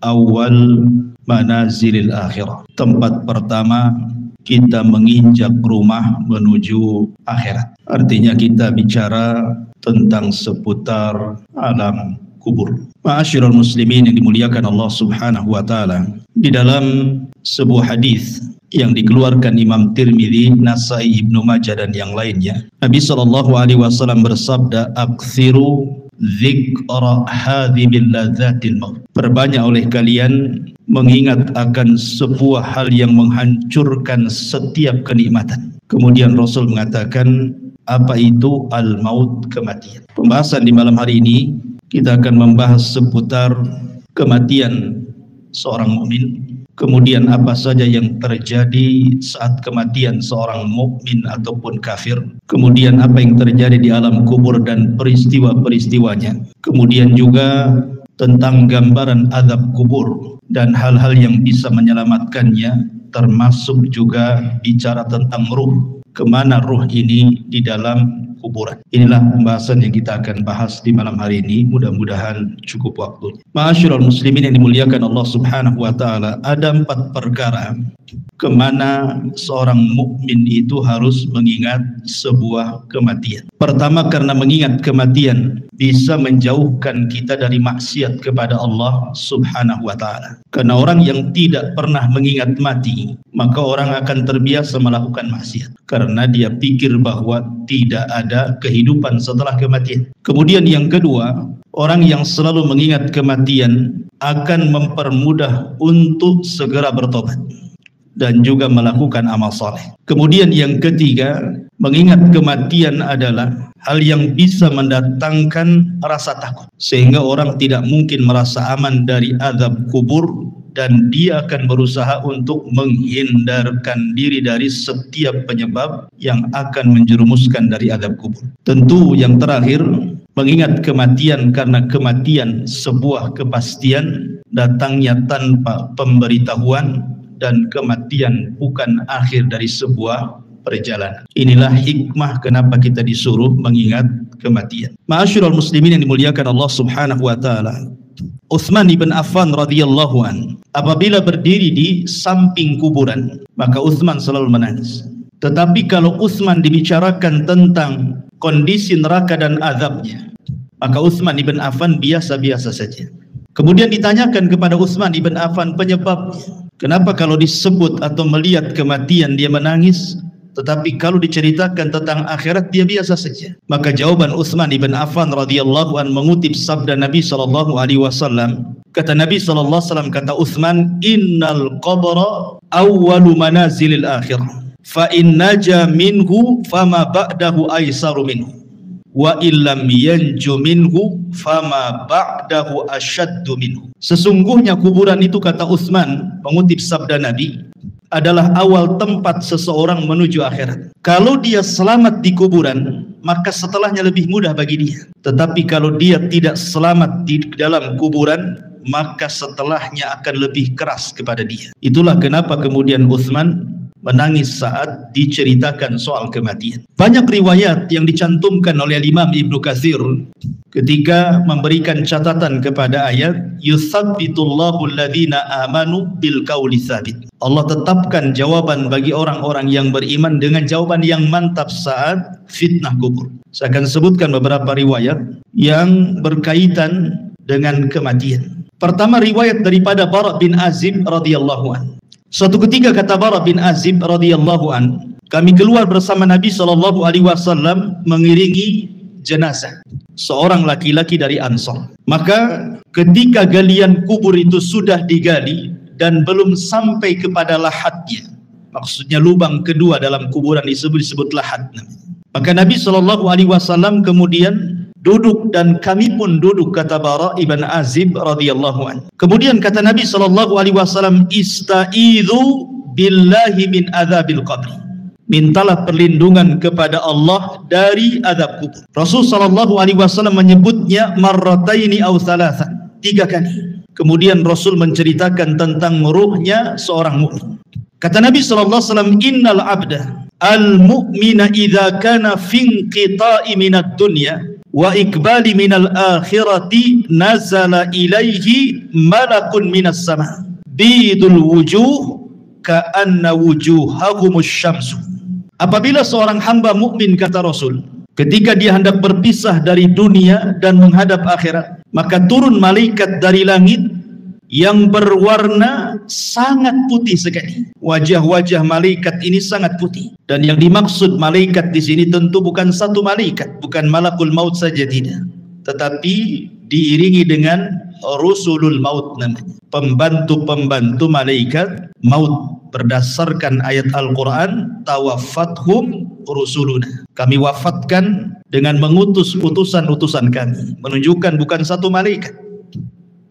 awal manazilil akhirah. Tempat pertama kita menginjak rumah menuju akhirat. Artinya kita bicara tentang seputar alam kubur. Ma'asyiral muslimin yang dimuliakan Allah Subhanahu wa taala, di dalam sebuah hadis yang dikeluarkan Imam Tirmidzi, Nasai, Ibnu Majah dan yang lainnya, Nabi sallallahu alaihi wasallam bersabda, "Aktsiru dzikra hadhimil ladzatil maut." Perbanyak oleh kalian mengingat akan sebuah hal yang menghancurkan setiap kenikmatan. Kemudian Rasul mengatakan, apa itu al-maut, kematian. Pembahasan di malam hari ini kita akan membahas seputar kematian seorang mukmin. Kemudian apa saja yang terjadi saat kematian seorang mukmin ataupun kafir. Kemudian apa yang terjadi di alam kubur dan peristiwa-peristiwanya. Kemudian juga tentang gambaran azab kubur dan hal-hal yang bisa menyelamatkannya, termasuk juga bicara tentang ruh. Kemana ruh ini di dalam kuburan. Inilah pembahasan yang kita akan bahas di malam hari ini. Mudah-mudahan cukup waktunya. Ma'asyiral muslimin yang dimuliakan Allah Subhanahu wa taala, ada 4 perkara kemana seorang mukmin itu harus mengingat sebuah kematian. Pertama, karena mengingat kematian bisa menjauhkan kita dari maksiat kepada Allah Subhanahu wa taala. Karena orang yang tidak pernah mengingat mati, maka orang akan terbiasa melakukan maksiat karena dia pikir bahwa tidak ada kehidupan setelah kematian. Kemudian yang kedua, orang yang selalu mengingat kematian akan mempermudah untuk segera bertobat dan juga melakukan amal saleh. Kemudian yang ketiga, mengingat kematian adalah hal yang bisa mendatangkan rasa takut, sehingga orang tidak mungkin merasa aman dari azab kubur, dan dia akan berusaha untuk menghindarkan diri dari setiap penyebab yang akan menjerumuskan dari azab kubur. Tentu yang terakhir, mengingat kematian karena kematian sebuah kepastian, datangnya tanpa pemberitahuan, dan kematian bukan akhir dari sebuah perjalanan. Inilah hikmah kenapa kita disuruh mengingat kematian. Ma'asyiral muslimin yang dimuliakan Allah Subhanahu wa taala, Utsman ibn Affan radhiyallahu an, apabila berdiri di samping kuburan, maka Utsman selalu menangis. Tetapi kalau Utsman dibicarakan tentang kondisi neraka dan azabnya, maka Utsman ibn Affan biasa-biasa saja. Kemudian ditanyakan kepada Utsman ibn Affan penyebabnya. Kenapa kalau disebut atau melihat kematian dia menangis, tetapi kalau diceritakan tentang akhirat dia biasa saja? Maka jawaban Utsman ibn Affan radhiyallahu an mengutip sabda Nabi sallallahu alaihi wasallam. Kata Nabi sallallahu alaihi wasallam, kata Utsman, "Innal qabra awwalu manazilil akhirah. Fa in naja minhu fama ba'dahu aisaru minhu. Wa illam yanju minhu fama ba'dahu asyaddu minhu." Sesungguhnya kuburan itu, kata Utsman mengutip sabda Nabi, adalah awal tempat seseorang menuju akhirat. Kalau dia selamat di kuburan, maka setelahnya lebih mudah bagi dia. Tetapi kalau dia tidak selamat di dalam kuburan, maka setelahnya akan lebih keras kepada dia. Itulah kenapa kemudian Utsman menangis saat diceritakan soal kematian. Banyak riwayat yang dicantumkan oleh Imam Ibnu Katsir ketika memberikan catatan kepada ayat yutsabbitullahu alladhina amanu bil qauli tsabit. Allah tetapkan jawaban bagi orang-orang yang beriman dengan jawaban yang mantap saat fitnah kubur. Saya akan sebutkan beberapa riwayat yang berkaitan dengan kematian. Pertama, riwayat daripada Bara bin Azib radhiyallahu anhu. Suatu ketika, kata Bara bin Azib radhiyallahu an, kami keluar bersama Nabi sallallahu alaihi wasallam mengiringi jenazah seorang laki-laki dari Ansar. Maka ketika galian kubur itu sudah digali dan belum sampai kepada lahatnya, maksudnya lubang kedua dalam kuburan disebut lahat, maka Nabi sallallahu alaihi wasallam kemudian duduk dan kami pun duduk, kata Bara ibn Azib radhiyallahu anhu. Kemudian kata Nabi sallallahu alaihi wasallam, "Ista'idzu billahi min adzabil qabr." Mintalah perlindungan kepada Allah dari azab kubur. Rasul sallallahu alaihi wasallam menyebutnya marrataini aw thalathan, 3 kali. Kemudian Rasul menceritakan tentang ruhnya seorang mukmin. Kata Nabi sallallahu alaihi wasallam, "Innal 'abda al-mu'mina idza kana fi inqita'i minad dunya wa iqbali minal akhirati nazala ilaihi malakun minas sama bidul wujuh ka'anna wujuhahumus syamsu. Apabila seorang hamba mukmin, kata Rasul, ketika dia hendak berpisah dari dunia dan menghadap akhirat, maka turun malaikat dari langit yang berwarna sangat putih sekali. Wajah-wajah malaikat ini sangat putih. Dan yang dimaksud malaikat di sini tentu bukan satu malaikat, bukan malakul maut saja, tidak. Tetapi diiringi dengan rusulul maut namanya, pembantu-pembantu malaikat maut. Berdasarkan ayat Al-Quran, tawaffathum rusuluna, kami wafatkan dengan mengutus utusan-utusan kami. Menunjukkan bukan satu malaikat,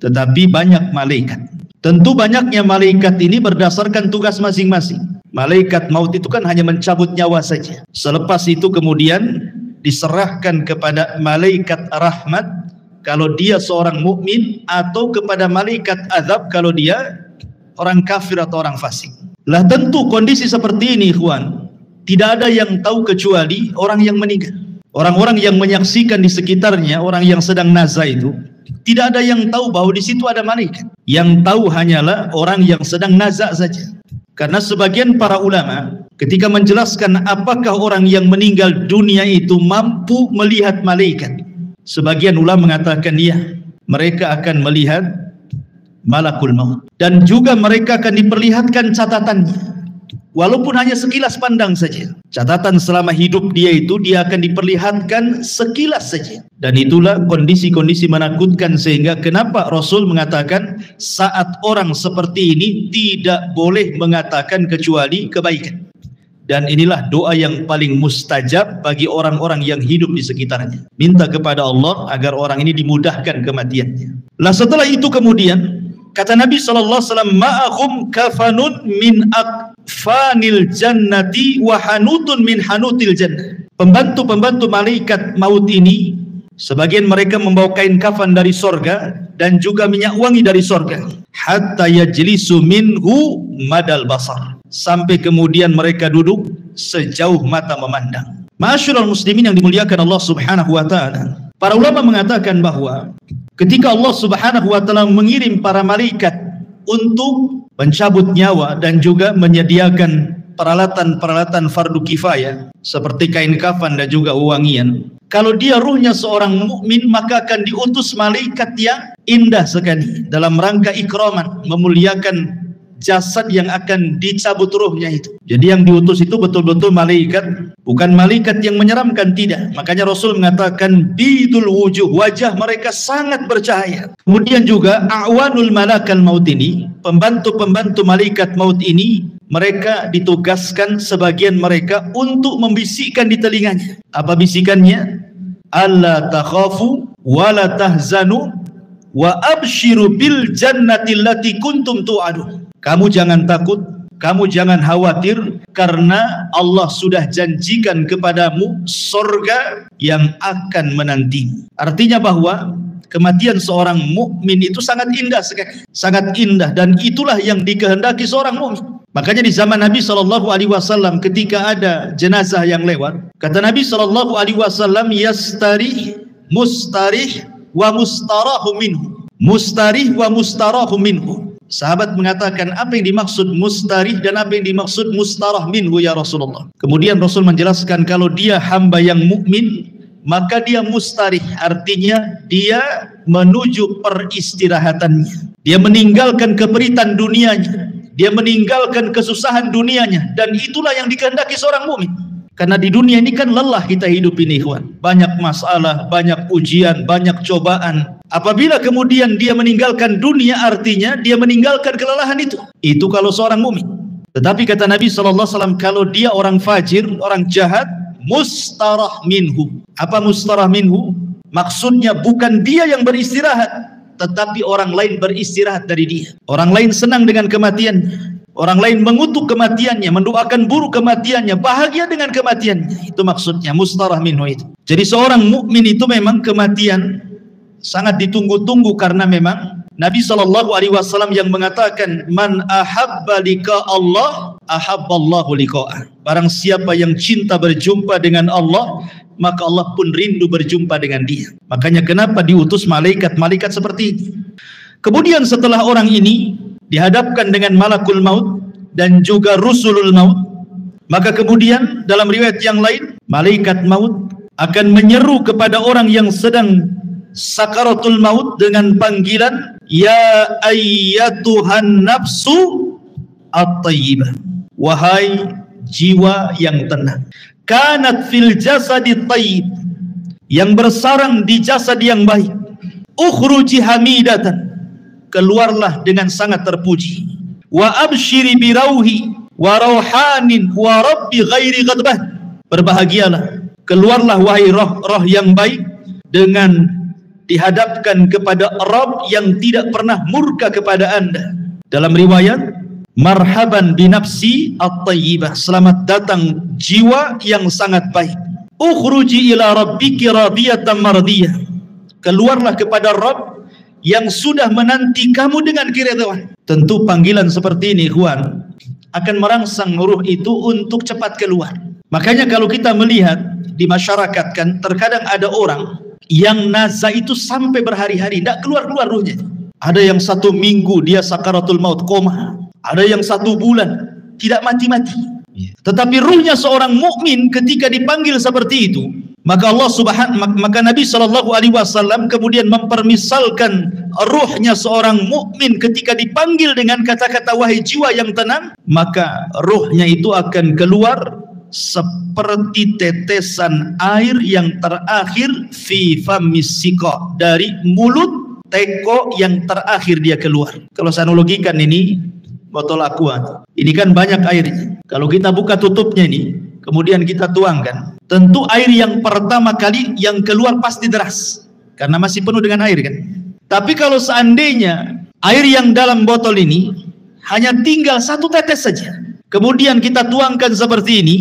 tetapi banyak malaikat. Tentu banyaknya malaikat ini berdasarkan tugas masing-masing. Malaikat maut itu kan hanya mencabut nyawa saja. Selepas itu kemudian diserahkan kepada malaikat rahmat kalau dia seorang mukmin, atau kepada malaikat azab kalau dia orang kafir atau orang fasik. Lah tentu kondisi seperti ini, ikhwan, tidak ada yang tahu kecuali orang yang meninggal. Orang-orang yang menyaksikan di sekitarnya, orang yang sedang nazar itu, tidak ada yang tahu bahwa di situ ada malaikat. Yang tahu hanyalah orang yang sedang nazar saja. Karena sebagian para ulama ketika menjelaskan apakah orang yang meninggal dunia itu mampu melihat malaikat, sebagian ulama mengatakan ya, mereka akan melihat malakul maut, dan juga mereka akan diperlihatkan catatannya, walaupun hanya sekilas pandang saja. Catatan selama hidup dia itu dia akan diperlihatkan sekilas saja. Dan itulah kondisi-kondisi menakutkan, sehingga kenapa Rasul mengatakan saat orang seperti ini tidak boleh mengatakan kecuali kebaikan. Dan inilah doa yang paling mustajab bagi orang-orang yang hidup di sekitarnya. Minta kepada Allah agar orang ini dimudahkan kematiannya. Lah setelah itu kemudian kata Nabi SAW, ma'ahum kafanun min akfanil jannati wa hanutun min hanutil jannah. Pembantu-pembantu malaikat maut ini, sebagian mereka membawa kain kafan dari sorga dan juga minyak wangi dari sorga. Hatta yajlisu minhu madal basar, sampai kemudian mereka duduk sejauh mata memandang. Ma'asyiral muslimin yang dimuliakan Allah Subhanahu wa ta'ala, para ulama mengatakan bahwa ketika Allah Subhanahu wa ta'ala mengirim para malaikat untuk mencabut nyawa dan juga menyediakan peralatan-peralatan fardu kifayah seperti kain kafan dan juga wewangian, kalau dia ruhnya seorang mukmin, maka akan diutus malaikat yang indah sekali dalam rangka ikraman, memuliakan jasad yang akan dicabut ruhnya itu. Jadi yang diutus itu betul-betul malaikat, bukan malaikat yang menyeramkan, tidak. Makanya Rasul mengatakan bidul wujuh, wajah mereka sangat bercahaya. Kemudian juga a'wanul malakal maut ini, pembantu-pembantu malaikat maut ini, mereka ditugaskan sebagian mereka untuk membisikkan di telinganya. Apa bisikannya? Alla takhafu wa la tahzanu wa abshiru bil jannati allati kuntum tu'adun. Kamu jangan takut, kamu jangan khawatir, karena Allah sudah janjikan kepadamu surga yang akan menantimu. Artinya bahwa kematian seorang mukmin itu sangat indah sekali, sangat indah, dan itulah yang dikehendaki seorang mukmin. Makanya di zaman Nabi SAW ketika ada jenazah yang lewat, kata Nabi SAW, yastarih mustarih wa mustarahu minhu, mustarih wa mustarahu minhu. Sahabat mengatakan, apa yang dimaksud mustarih dan apa yang dimaksud mustarah minhu ya Rasulullah? Kemudian Rasul menjelaskan, kalau dia hamba yang mukmin, maka dia mustarih, artinya dia menuju peristirahatannya. Dia meninggalkan keperitan dunianya, dia meninggalkan kesusahan dunianya, dan itulah yang dikehendaki seorang mukmin. Karena di dunia ini kan lelah kita hidup ini, ikhwan. Banyak masalah, banyak ujian, banyak cobaan. Apabila kemudian dia meninggalkan dunia, artinya dia meninggalkan kelelahan itu. Itu kalau seorang mukmin. Tetapi kata Nabi SAW, kalau dia orang fajir, orang jahat, mustarah minhu. Apa mustarah minhu? Maksudnya bukan dia yang beristirahat, tetapi orang lain beristirahat dari dia. Orang lain senang dengan kematiannya, orang lain mengutuk kematiannya, mendoakan buruk kematiannya, bahagia dengan kematiannya. Itu maksudnya mustarah minhu itu. Jadi seorang mukmin itu memang kematian sangat ditunggu-tunggu, karena memang Nabi SAW yang mengatakan, man ahabba liqa Allah, ahabballahu liqa'ah. Barang siapa yang cinta berjumpa dengan Allah, maka Allah pun rindu berjumpa dengan dia. Makanya kenapa diutus malaikat-malaikat seperti ini. Kemudian setelah orang ini dihadapkan dengan malakul maut dan juga rusulul maut, maka kemudian dalam riwayat yang lain, malaikat maut akan menyeru kepada orang yang sedang sakaratul maut dengan panggilan, ya ayyatuhan nafsu at-tayyibah, wahai jiwa yang tenang, kanat fil jasadi tayyib, yang bersarang di jasad yang baik, ukhruji hamidatan, keluarlah dengan sangat terpuji, wa abshiri birauhi wa rauhanin wa rabbi ghairi ghadbah, berbahagialah, keluarlah wahai roh yang baik dengan dihadapkan kepada Rabb yang tidak pernah murka kepada anda. Dalam riwayat, marhaban binafsi at-tayyibah, selamat datang jiwa yang sangat baik, ukhruji ila rabbiki radiyatan mardiyah, keluarlah kepada Rabb yang sudah menanti kamu dengan keridhaan. Tentu panggilan seperti ini, ikhwan, akan merangsang ruh itu untuk cepat keluar. Makanya kalau kita melihat di masyarakat kan, terkadang ada orang yang nazar itu sampai berhari-hari tidak keluar-keluar ruhnya. Ada yang 1 minggu dia sakaratul maut, koma. Ada yang 1 bulan tidak mati-mati. Tetapi ruhnya seorang mukmin ketika dipanggil seperti itu, maka maka Nabi SAW kemudian mempermisalkan ruhnya seorang mukmin ketika dipanggil dengan kata-kata wahai jiwa yang tenang, maka ruhnya itu akan keluar seperti tetesan air yang terakhir fi famis siqa, dari mulut teko yang terakhir dia keluar. Kalau saya analogikan ini botol aqua, ini kan banyak airnya. Kalau kita buka tutupnya ini, kemudian kita tuangkan, tentu air yang pertama kali yang keluar pasti deras karena masih penuh dengan air kan. Tapi kalau seandainya air yang dalam botol ini hanya tinggal 1 tetes saja, kemudian kita tuangkan seperti ini,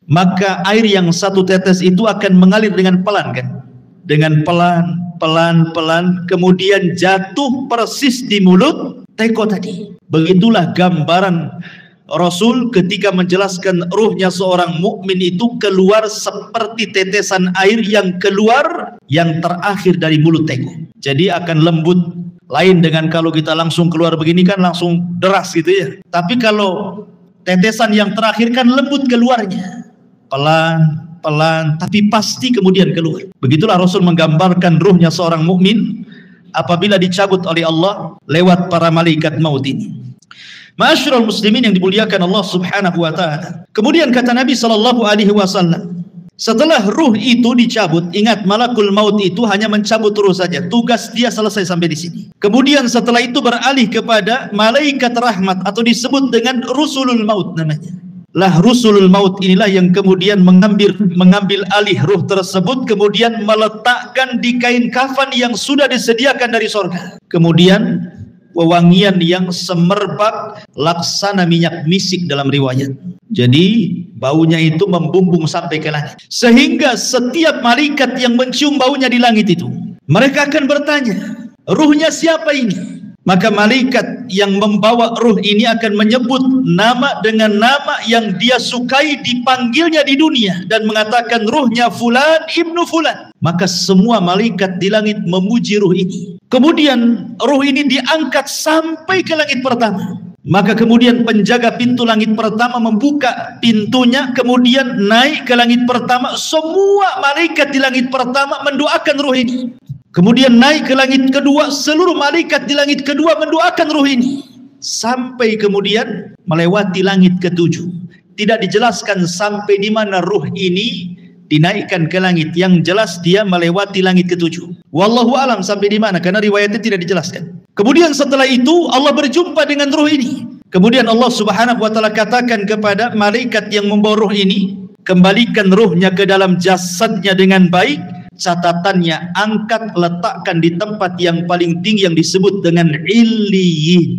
maka air yang 1 tetes itu akan mengalir dengan pelan kan, dengan pelan, kemudian jatuh persis di mulut teko tadi. Begitulah gambaran Rasul ketika menjelaskan ruhnya seorang mukmin itu keluar seperti tetesan air yang keluar yang terakhir dari mulut teko. Jadi akan lembut, lain dengan kalau kita langsung keluar begini kan langsung deras gitu ya. Tapi kalau tetesan yang terakhir kan lembut keluarnya, pelan, tapi pasti kemudian keluar. Begitulah Rasul menggambarkan ruhnya seorang mukmin apabila dicabut oleh Allah lewat para malaikat maut ini. Ma'asyiral muslimin yang dimuliakan Allah Subhanahu wa taala. Kemudian kata Nabi SAW, setelah ruh itu dicabut, ingat malakul maut itu hanya mencabut ruh saja, tugas dia selesai sampai di sini. Kemudian setelah itu beralih kepada malaikat rahmat atau disebut dengan rusulul maut namanya. Lah rusulul maut inilah yang kemudian mengambil alih ruh tersebut, kemudian meletakkan di kain kafan yang sudah disediakan dari sorga. Kemudian wewangian yang semerbak laksana minyak misik dalam riwayat. Jadi baunya itu membumbung sampai ke langit, sehingga setiap malaikat yang mencium baunya di langit itu, mereka akan bertanya, ruhnya siapa ini? Maka malaikat yang membawa ruh ini akan menyebut nama dengan nama yang dia sukai dipanggilnya di dunia dan mengatakan ruhnya fulan ibnu fulan. Maka semua malaikat di langit memuji ruh ini. Kemudian ruh ini diangkat sampai ke langit pertama. Maka kemudian penjaga pintu langit pertama membuka pintunya, kemudian naik ke langit pertama. Semua malaikat di langit pertama mendoakan ruh ini. Kemudian naik ke langit kedua, seluruh malaikat di langit kedua mendoakan ruh ini. Sampai kemudian melewati langit ke-7. Tidak dijelaskan sampai di mana ruh ini dinaikkan ke langit. Yang jelas dia melewati langit ke-7. Wallahu alam sampai di mana, karena riwayatnya tidak dijelaskan. Kemudian setelah itu Allah berjumpa dengan ruh ini. Kemudian Allah Subhanahu wa taala katakan kepada malaikat yang membawa ruh ini, kembalikan ruhnya ke dalam jasadnya dengan baik. Catatannya, angkat, letakkan di tempat yang paling tinggi yang disebut dengan Illiyin.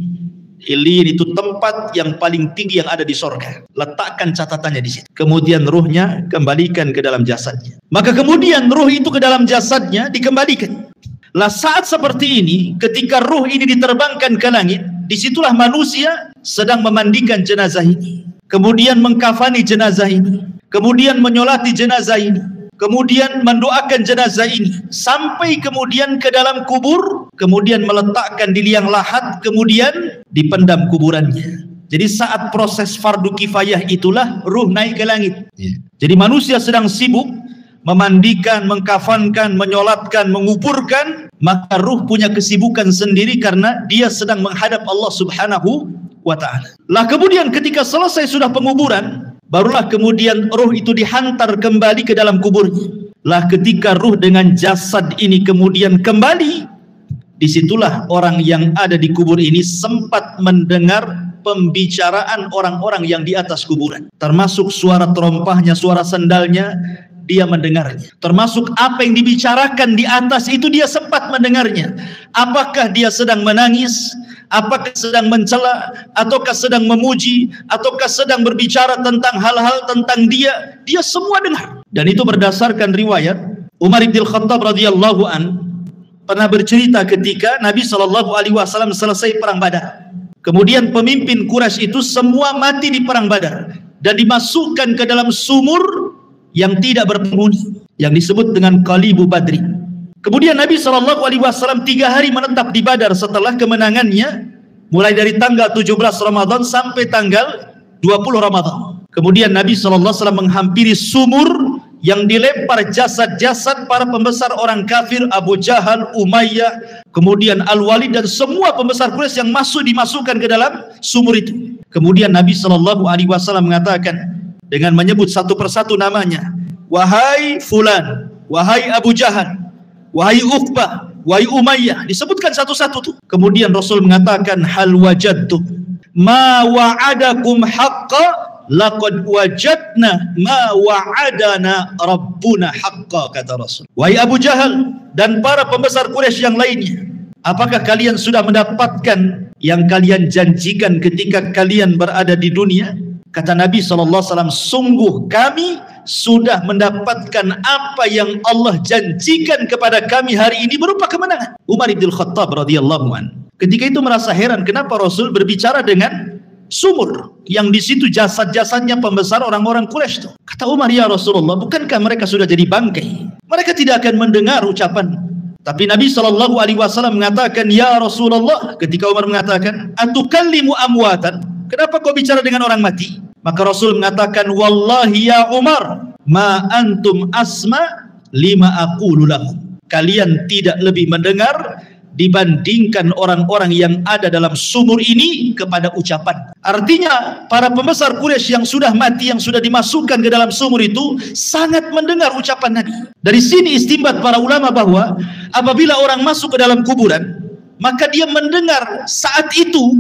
Illiyin itu tempat yang paling tinggi yang ada di sorga. Letakkan catatannya di situ. Kemudian ruhnya kembalikan ke dalam jasadnya. Maka kemudian ruh itu ke dalam jasadnya dikembalikan. Lah saat seperti ini, ketika ruh ini diterbangkan ke langit, disitulah manusia sedang memandikan jenazah ini, kemudian mengkafani jenazah ini, kemudian menyolati jenazah ini, kemudian mendoakan jenazah ini, sampai kemudian ke dalam kubur, kemudian meletakkan di liang lahat, kemudian dipendam kuburannya. Jadi saat proses fardu kifayah itulah ruh naik ke langit. Jadi manusia sedang sibuk memandikan, mengkafankan, menyolatkan, menguburkan, maka ruh punya kesibukan sendiri karena dia sedang menghadap Allah Subhanahu wa ta'ala. Lah kemudian ketika selesai sudah penguburan, barulah kemudian ruh itu dihantar kembali ke dalam kuburnya. Lah ketika ruh dengan jasad ini kemudian kembali, disitulah orang yang ada di kubur ini sempat mendengar pembicaraan orang-orang yang di atas kuburan, termasuk suara terompahnya, suara sandalnya, dia mendengarnya. Termasuk apa yang dibicarakan di atas itu dia sempat mendengarnya. Apakah dia sedang menangis, apakah sedang mencela, ataukah sedang memuji, ataukah sedang berbicara tentang hal-hal tentang dia semua dengar. Dan itu berdasarkan riwayat Umar bin Khattab radhiyallahu an pernah bercerita ketika Nabi SAW selesai perang Badar. Kemudian pemimpin Quraisy itu semua mati di perang Badar dan dimasukkan ke dalam sumur yang tidak berpenghuni yang disebut dengan Qalibu Badri. Kemudian Nabi SAW 3 hari menetap di Badar setelah kemenangannya, mulai dari tanggal 17 Ramadan sampai tanggal 20 Ramadan. Kemudian Nabi SAW menghampiri sumur yang dilempar jasad-jasad para pembesar orang kafir, Abu Jahal, Umayyah, kemudian Al-Walid dan semua pembesar Quraisy yang dimasukkan ke dalam sumur itu. Kemudian Nabi SAW mengatakan dengan menyebut satu persatu namanya, wahai fulan, wahai Abu Jahal, wahai Uqbah, wahai Umayyah, disebutkan satu-satu tuh. Kemudian Rasul mengatakan, hal wajadtum ma wa'adakum haqqa laqad wajadna ma wa'adana rabbuna haqqa, kata Rasul. Wahai Abu Jahal dan para pembesar Quraisy yang lainnya, apakah kalian sudah mendapatkan yang kalian janjikan ketika kalian berada di dunia? Kata Nabi SAW, sungguh kami sudah mendapatkan apa yang Allah janjikan kepada kami hari ini berupa kemenangan. Umar bin Khattab radhiyallahu an ketika itu merasa heran kenapa Rasul berbicara dengan sumur yang di situ jasad-jasadnya pembesar orang-orang Quraisy itu. Kata Umar, ya Rasulullah, bukankah mereka sudah jadi bangkai? Mereka tidak akan mendengar ucapan. Tapi Nabi SAW mengatakan, ya Rasulullah, ketika Umar mengatakan, atukallimu amwatan, kenapa kau bicara dengan orang mati? Maka Rasul mengatakan, wallahi ya Umar, ma antum asma lima aqulu lahum. Kalian tidak lebih mendengar dibandingkan orang-orang yang ada dalam sumur ini kepada ucapan. Artinya para pembesar Quraisy yang sudah mati, yang sudah dimasukkan ke dalam sumur itu sangat mendengar ucapan Nabi. Dari sini istinbat para ulama bahwa apabila orang masuk ke dalam kuburan, maka dia mendengar saat itu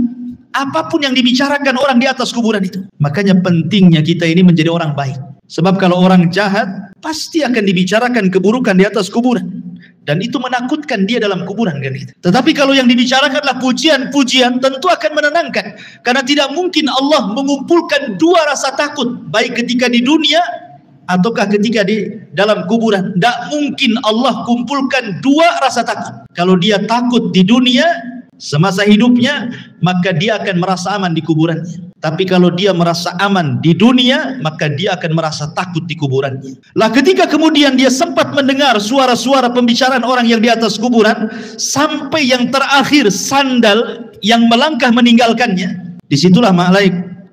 apapun yang dibicarakan orang di atas kuburan itu. Makanya pentingnya kita ini menjadi orang baik. Sebab kalau orang jahat pasti akan dibicarakan keburukan di atas kuburan. Dan itu menakutkan dia dalam kuburan kan itu. Tetapi kalau yang dibicarakanlah pujian-pujian, tentu akan menenangkan. Karena tidak mungkin Allah mengumpulkan dua rasa takut, baik ketika di dunia ataukah ketika di dalam kuburan. Tidak mungkin Allah kumpulkan dua rasa takut. Kalau dia takut di dunia semasa hidupnya, maka dia akan merasa aman di kuburannya. Tapi kalau dia merasa aman di dunia, maka dia akan merasa takut di kuburannya. Lah ketika kemudian dia sempat mendengar suara-suara pembicaraan orang yang di atas kuburan, sampai yang terakhir sandal yang melangkah meninggalkannya, disitulah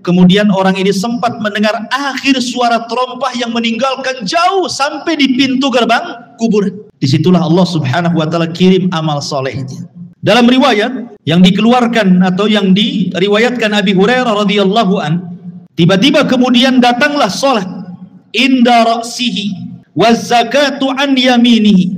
kemudian orang ini sempat mendengar akhir suara terompah yang meninggalkan jauh sampai di pintu gerbang kuburan. Disitulah Allah Subhanahu wa ta'ala kirim amal solehnya. Dalam riwayat yang dikeluarkan atau yang diriwayatkan Abi Hurairah radhiyallahu an, tiba-tiba kemudian datanglah salat inda ra'sihi waz zakatu an yaminihi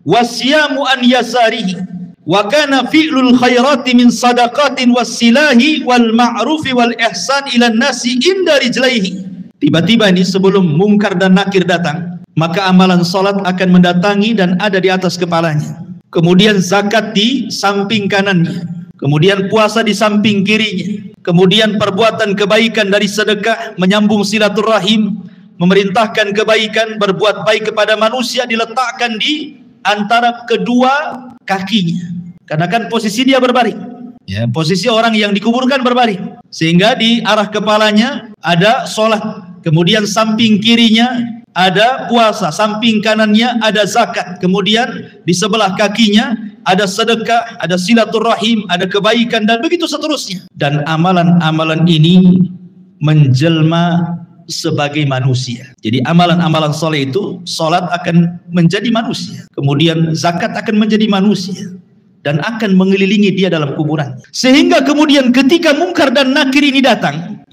wasyamu an yasarihi wa kana fi'lul khairati min sadaqatin wassilahi wal ma'rufi wal ihsan ila nasi inda rijlaihi. Tiba-tiba ini sebelum mungkar dan nakir datang, maka amalan salat akan mendatangi dan ada di atas kepalanya. Kemudian zakat di samping kanannya, kemudian puasa di samping kirinya, kemudian perbuatan kebaikan dari sedekah, menyambung silaturahim, memerintahkan kebaikan, berbuat baik kepada manusia diletakkan di antara kedua kakinya. Karena kan posisi dia berbaring. Ya, posisi orang yang dikuburkan berbaring. Sehingga di arah kepalanya ada sholat. Kemudian samping kirinya ada puasa. Samping kanannya ada zakat. Kemudian di sebelah kakinya ada sedekah, ada silaturahim, ada kebaikan, dan begitu seterusnya. Dan amalan-amalan ini menjelma sebagai manusia. Jadi amalan-amalan soleh itu, sholat akan menjadi manusia. Kemudian zakat akan menjadi manusia. Dan akan mengelilingi dia dalam kuburan. Sehingga kemudian ketika Munkar dan Nakir ini datang,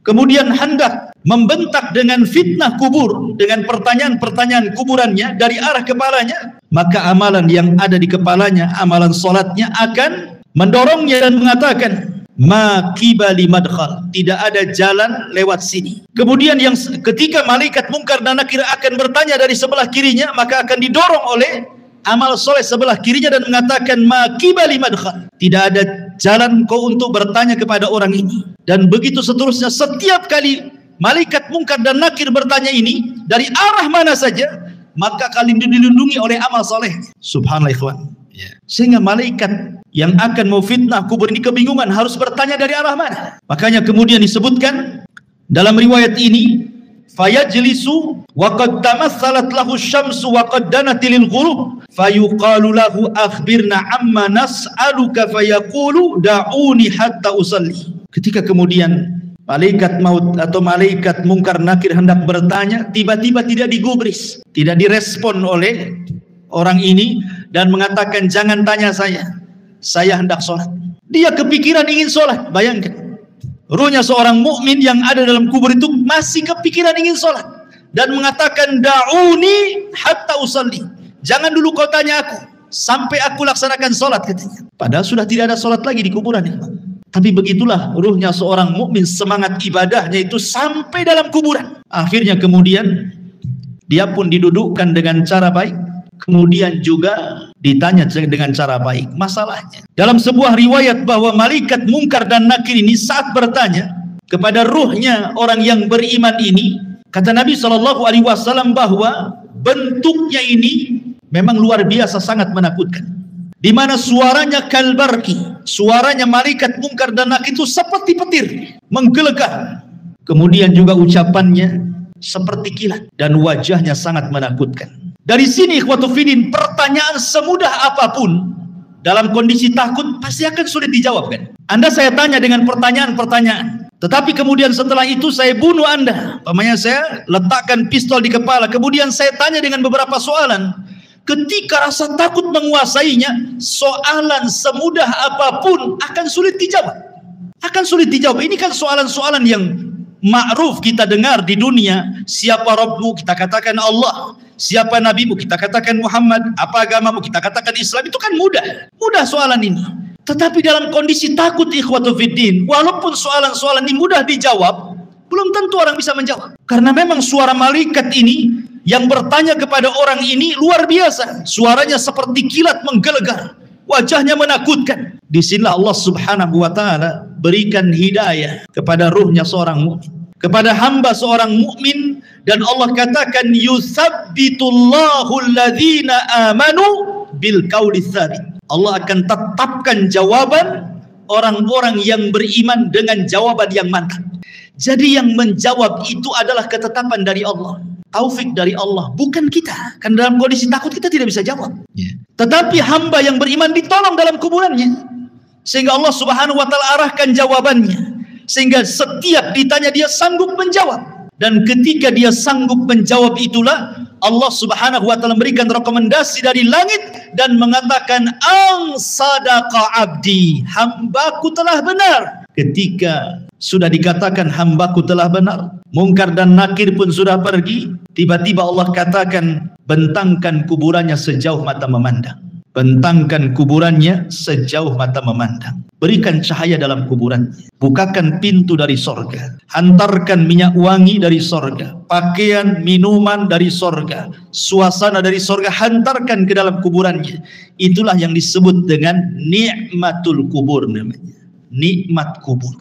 kemudian hendak membentak dengan fitnah kubur, dengan pertanyaan-pertanyaan kuburannya dari arah kepalanya, maka amalan yang ada di kepalanya, amalan solatnya akan mendorongnya dan mengatakan, ma qibali madkhal, tidak ada jalan lewat sini. Kemudian yang ketika malaikat Munkar dan Nakir akan bertanya dari sebelah kirinya, maka akan didorong oleh amal soleh sebelah kirinya dan mengatakan, ma qibali madkhal, tidak ada jalan kau untuk bertanya kepada orang ini. Dan begitu seterusnya. Setiap kali malaikat Munkar dan Nakir bertanya ini dari arah mana saja, maka kalian dilindungi oleh amal soleh. Subhanallah ikhwan. Sehingga malaikat yang akan mau fitnah kubur ini kebingungan harus bertanya dari arah mana. Makanya kemudian disebutkan dalam riwayat ini, fayajlisu wa qad tamatsalat lahu syamsu wa qad danat lil ghurub fayuqalu lahu akhbirna amma nas'aluka fayaqulu da'uni hatta usalli. Ketika kemudian malaikat maut atau malaikat Munkar Nakir hendak bertanya, tiba-tiba tidak digubris, tidak direspon oleh orang ini dan mengatakan, jangan tanya saya hendak sholat. Dia kepikiran ingin sholat. Bayangkan, ruhnya seorang mukmin yang ada dalam kubur itu masih kepikiran ingin sholat dan mengatakan, da'uni hatta usalli, jangan dulu kau tanya aku sampai aku laksanakan sholat, katanya. Padahal sudah tidak ada sholat lagi di kuburan ini. Tapi begitulah ruhnya seorang mukmin, semangat ibadahnya itu sampai dalam kuburan. Akhirnya kemudian dia pun didudukkan dengan cara baik, kemudian juga ditanya dengan cara baik. Masalahnya dalam sebuah riwayat bahwa malaikat Munkar dan Nakir ini saat bertanya kepada ruhnya orang yang beriman ini, kata Nabi SAW bahwa bentuknya ini memang luar biasa, sangat menakutkan. Di mana suaranya kalbarki, suaranya malaikat Munkar dan Nakir itu seperti petir, menggelegar. Kemudian juga ucapannya seperti kilat dan wajahnya sangat menakutkan. Dari sini ikhwatu fiddin, pertanyaan semudah apapun dalam kondisi takut pasti akan sulit dijawab, kan? Anda saya tanya dengan pertanyaan-pertanyaan, tetapi kemudian setelah itu saya bunuh Anda. Pamannya saya letakkan pistol di kepala, kemudian saya tanya dengan beberapa soalan. Ketika rasa takut menguasainya, soalan semudah apapun akan sulit dijawab. Akan sulit dijawab. Ini kan soalan-soalan yang ma'ruf kita dengar di dunia. Siapa Rabbmu? Kita katakan Allah. Siapa Nabimu? Kita katakan Muhammad. Apa agamamu? Kita katakan Islam. Itu kan mudah. Mudah soalan ini. Tetapi dalam kondisi takut ikhwatu fiddin, walaupun soalan-soalan ini mudah dijawab, belum tentu orang bisa menjawab. Karena memang suara malaikat ini yang bertanya kepada orang ini luar biasa. Suaranya seperti kilat menggelegar, wajahnya menakutkan. Disinilah Allah Subhanahu wa ta'ala berikan hidayah kepada ruhnya seorang mukmin, kepada hamba seorang mukmin, dan Allah katakan, yutsabbitullahu alladhina amanu bil qauli tsabit. Allah akan tetapkan jawaban orang-orang yang beriman dengan jawaban yang mantap. Jadi yang menjawab itu adalah ketetapan dari Allah, taufik dari Allah, bukan kita. Kan dalam kondisi takut kita tidak bisa jawab. Tetapi hamba yang beriman ditolong dalam kuburannya, sehingga Allah Subhanahu wa ta'ala arahkan jawabannya, sehingga setiap ditanya dia sanggup menjawab. Dan ketika dia sanggup menjawab, itulah Allah Subhanahu wa ta'ala memberikan rekomendasi dari langit dan mengatakan, ang sadaqa abdi, hambaku telah benar. Ketika sudah dikatakan hambaku telah benar, Munkar dan Nakir pun sudah pergi, tiba-tiba Allah katakan, bentangkan kuburannya sejauh mata memandang. Bentangkan kuburannya sejauh mata memandang. Berikan cahaya dalam kuburannya. Bukakan pintu dari sorga. Hantarkan minyak wangi dari sorga. Pakaian, minuman dari sorga. Suasana dari sorga hantarkan ke dalam kuburannya. Itulah yang disebut dengan nikmatul kubur namanya. Nikmat kubur.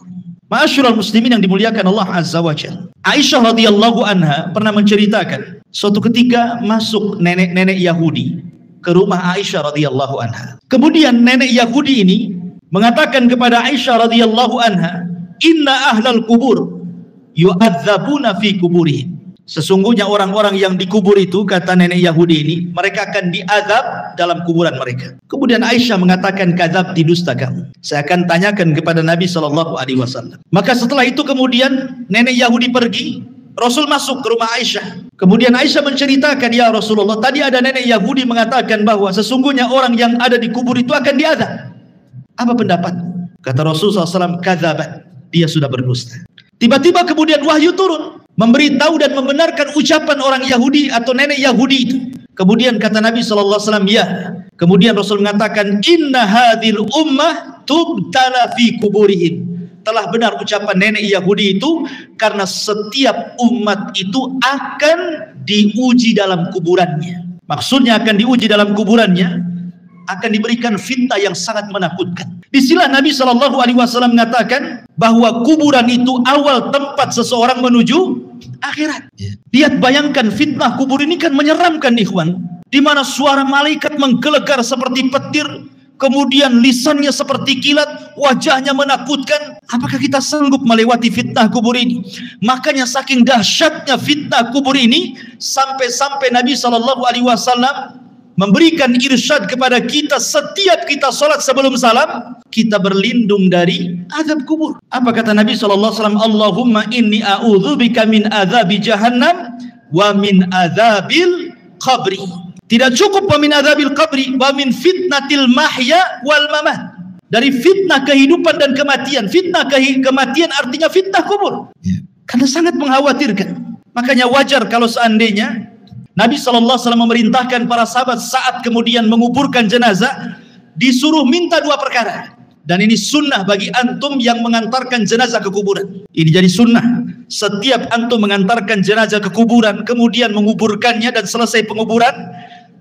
Ma'asyiral muslimin yang dimuliakan Allah Azza wa Jalla. Aisyah radhiyallahu anha pernah menceritakan, suatu ketika masuk nenek-nenek Yahudi ke rumah Aisyah radhiyallahu anha. Kemudian nenek Yahudi ini mengatakan kepada Aisyah radhiyallahu anha, "Inna ahlal kubur yu'adzabuna fi kuburihim." Sesungguhnya orang-orang yang dikubur itu, kata nenek Yahudi ini, mereka akan diazab dalam kuburan mereka. Kemudian Aisyah mengatakan, "Kadzab, dusta kamu. Saya akan tanyakan kepada Nabi SAW." Maka setelah itu kemudian nenek Yahudi pergi, Rasul masuk ke rumah Aisyah. Kemudian Aisyah menceritakan, "Ya Rasulullah, tadi ada nenek Yahudi mengatakan bahwa sesungguhnya orang yang ada di kubur itu akan diazab. Apa pendapatmu?" Kata Rasulullah SAW, "Kadzabat, dia sudah berdusta." Tiba-tiba kemudian wahyu turun, memberitahu dan membenarkan ucapan orang Yahudi atau nenek Yahudi itu. Kemudian kata Nabi SAW, "Ya." Kemudian Rasul mengatakan, "Inna hadhil ummah tubtala fi kuburihim." Telah benar ucapan nenek Yahudi itu, karena setiap umat itu akan diuji dalam kuburannya. Maksudnya akan diuji dalam kuburannya, akan diberikan fitnah yang sangat menakutkan. Disinilah Nabi SAW mengatakan bahwa kuburan itu awal tempat seseorang menuju akhirat. Lihat, bayangkan fitnah kubur ini kan menyeramkan, ikhwan. Di mana suara malaikat menggelegar seperti petir, kemudian lisannya seperti kilat, wajahnya menakutkan. Apakah kita sanggup melewati fitnah kubur ini? Makanya saking dahsyatnya fitnah kubur ini, sampai-sampai Nabi SAW memberikan irsyad kepada kita, setiap kita sholat sebelum salam, kita berlindung dari azab kubur. Apa kata Nabi SAW? "Allahumma inni a'udzubika min azabi jahannam wa min azabil qabri." Tidak cukup wa min azabil qabri, wa min fitnatil mahya wal mamat. Dari fitnah kehidupan dan kematian. Fitnah kematian artinya fitnah kubur. Karena sangat mengkhawatirkan. Makanya wajar kalau seandainya Nabi SAW memerintahkan para sahabat saat kemudian menguburkan jenazah, disuruh minta dua perkara. Dan ini sunnah bagi antum yang mengantarkan jenazah ke kuburan. Ini jadi sunnah. Setiap antum mengantarkan jenazah ke kuburan, kemudian menguburkannya dan selesai penguburan,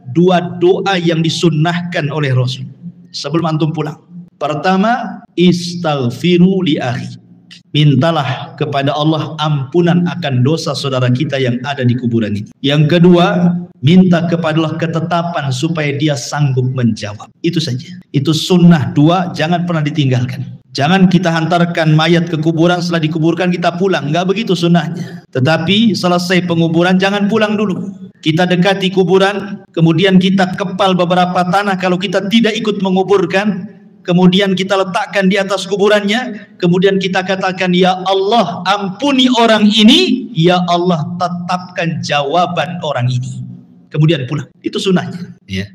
dua doa yang disunnahkan oleh Rasul sebelum antum pulang. Pertama, istaghfiru li akhi. Mintalah kepada Allah ampunan akan dosa saudara kita yang ada di kuburan ini. Yang kedua, minta kepada Allah ketetapan supaya dia sanggup menjawab. Itu saja. Itu sunnah dua, jangan pernah ditinggalkan. Jangan kita hantarkan mayat ke kuburan, setelah dikuburkan kita pulang. Enggak begitu sunnahnya. Tetapi selesai penguburan jangan pulang dulu. Kita dekati kuburan, kemudian kita kepal beberapa tanah kalau kita tidak ikut menguburkan. Kemudian kita letakkan di atas kuburannya. Kemudian kita katakan, "Ya Allah, ampuni orang ini. Ya Allah, tetapkan jawaban orang ini." Kemudian pulang. Itu sunnahnya. Ya.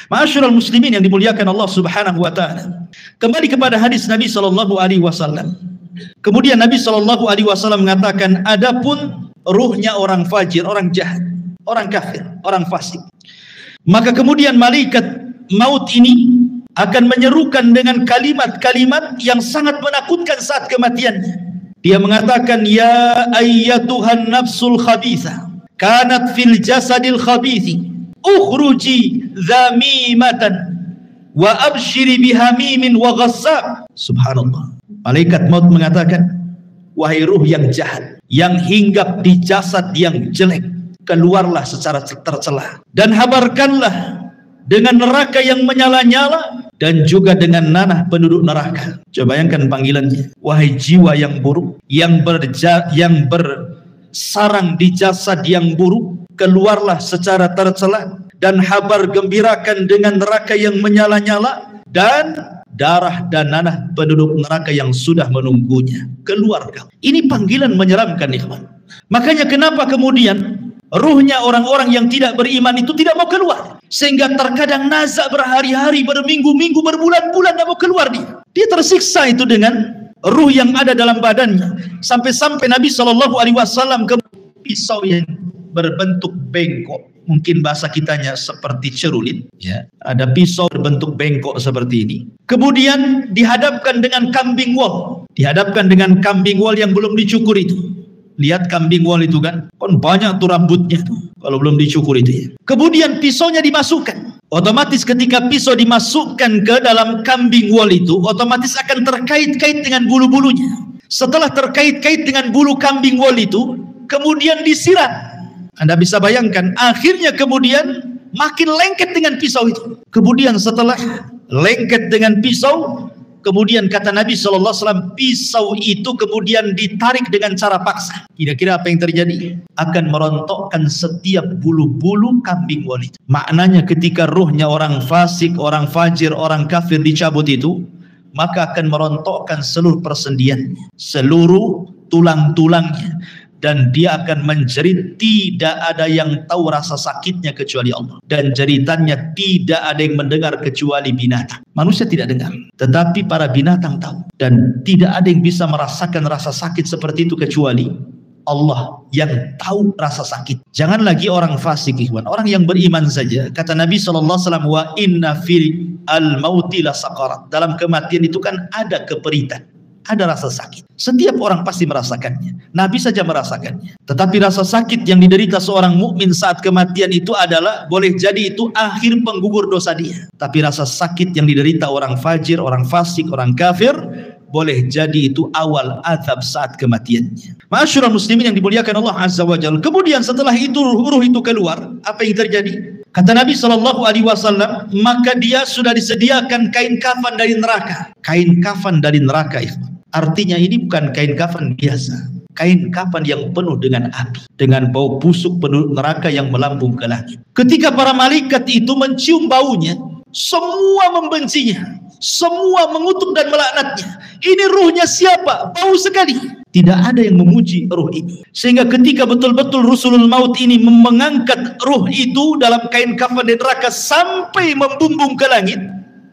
Ma'asyiral muslimin yang dimuliakan Allah Subhanahu wa taala. Kembali kepada hadis Nabi sallallahu alaihi wasallam. Kemudian Nabi sallallahu alaihi wasallam mengatakan, "Adapun ruhnya orang fajir, orang jahat, orang kafir, orang fasik, maka kemudian malaikat maut ini akan menyerukan dengan kalimat-kalimat yang sangat menakutkan saat kematiannya. Dia mengatakan, 'Ya ayyatuhan nafsul khabitha, kanat fil jasadil khabithi, ukhruji zamimatan wa abshiri bihamimin wa ghassab." Subhanallah. Malaikat maut mengatakan, "Wahai ruh yang jahat, yang hinggap di jasad yang jelek, keluarlah secara tercela dan habarkanlah dengan neraka yang menyala-nyala dan juga dengan nanah penduduk neraka." Coba bayangkan panggilannya. Wahai jiwa yang buruk, yang bersarang di jasad yang buruk, keluarlah secara tercela dan habar gembirakan dengan neraka yang menyala-nyala dan darah dan nanah penduduk neraka yang sudah menunggunya. Keluar kau. Ini panggilan menyeramkan, ikhwan. Makanya kenapa kemudian ruhnya orang-orang yang tidak beriman itu tidak mau keluar, sehingga terkadang nazak berhari-hari, berminggu-minggu, berbulan-bulan tidak mau keluar dia. Dia tersiksa itu dengan ruh yang ada dalam badannya. Sampai-sampai Nabi SAW ke pisau yang berbentuk bengkok, mungkin bahasa kitanya seperti cerulit, ya. Ada pisau berbentuk bengkok seperti ini. Kemudian dihadapkan dengan kambing wol, yang belum dicukur itu. Lihat kambing wol itu kan banyak tuh rambutnya tuh, kalau belum dicukur itu ya. Kemudian pisaunya dimasukkan. Otomatis ketika pisau dimasukkan ke dalam kambing wol itu, otomatis akan terkait-kait dengan bulu-bulunya. Setelah terkait-kait dengan bulu kambing wol itu, kemudian disiram. Anda bisa bayangkan, akhirnya kemudian makin lengket dengan pisau itu. Kemudian setelah lengket dengan pisau, kemudian kata Nabi SAW, pisau itu kemudian ditarik dengan cara paksa. Kira-kira apa yang terjadi? Akan merontokkan setiap bulu-bulu kambing wanita. Maknanya ketika ruhnya orang fasik, orang fajir, orang kafir dicabut itu, maka akan merontokkan seluruh persendiannya, seluruh tulang-tulangnya, dan dia akan menjerit. Tidak ada yang tahu rasa sakitnya kecuali Allah, dan jeritannya tidak ada yang mendengar kecuali binatang. Manusia tidak dengar, tetapi para binatang tahu, dan tidak ada yang bisa merasakan rasa sakit seperti itu kecuali Allah yang tahu rasa sakit. Jangan lagi orang fasik, ikhwan, orang yang beriman saja. Kata Nabi SAW, wa inna fil al-mauti la saqarat. Dalam kematian itu kan ada keperitan, ada rasa sakit. Setiap orang pasti merasakannya. Nabi saja merasakannya. Tetapi rasa sakit yang diderita seorang mukmin saat kematian itu adalah, boleh jadi itu akhir penggugur dosa dia. Tapi rasa sakit yang diderita orang fajir, orang fasik, orang kafir, boleh jadi itu awal azab saat kematiannya. Ma'asyiral muslimin yang dimuliakan Allah Azza wa Jalla. Kemudian setelah itu ruh itu keluar, apa yang terjadi? Kata Nabi SAW, maka dia sudah disediakan kain kafan dari neraka. Kain kafan dari neraka itu artinya ini bukan kain kafan biasa, kain kafan yang penuh dengan api, dengan bau busuk penuh neraka yang melambung ke langit. Ketika para malaikat itu mencium baunya, semua membencinya, semua mengutuk dan melaknatnya. Ini ruhnya siapa? Bau sekali. Tidak ada yang memuji ruh ini. Sehingga ketika betul-betul Rusulul Maut ini mengangkat ruh itu dalam kain kafan di neraka sampai membumbung ke langit,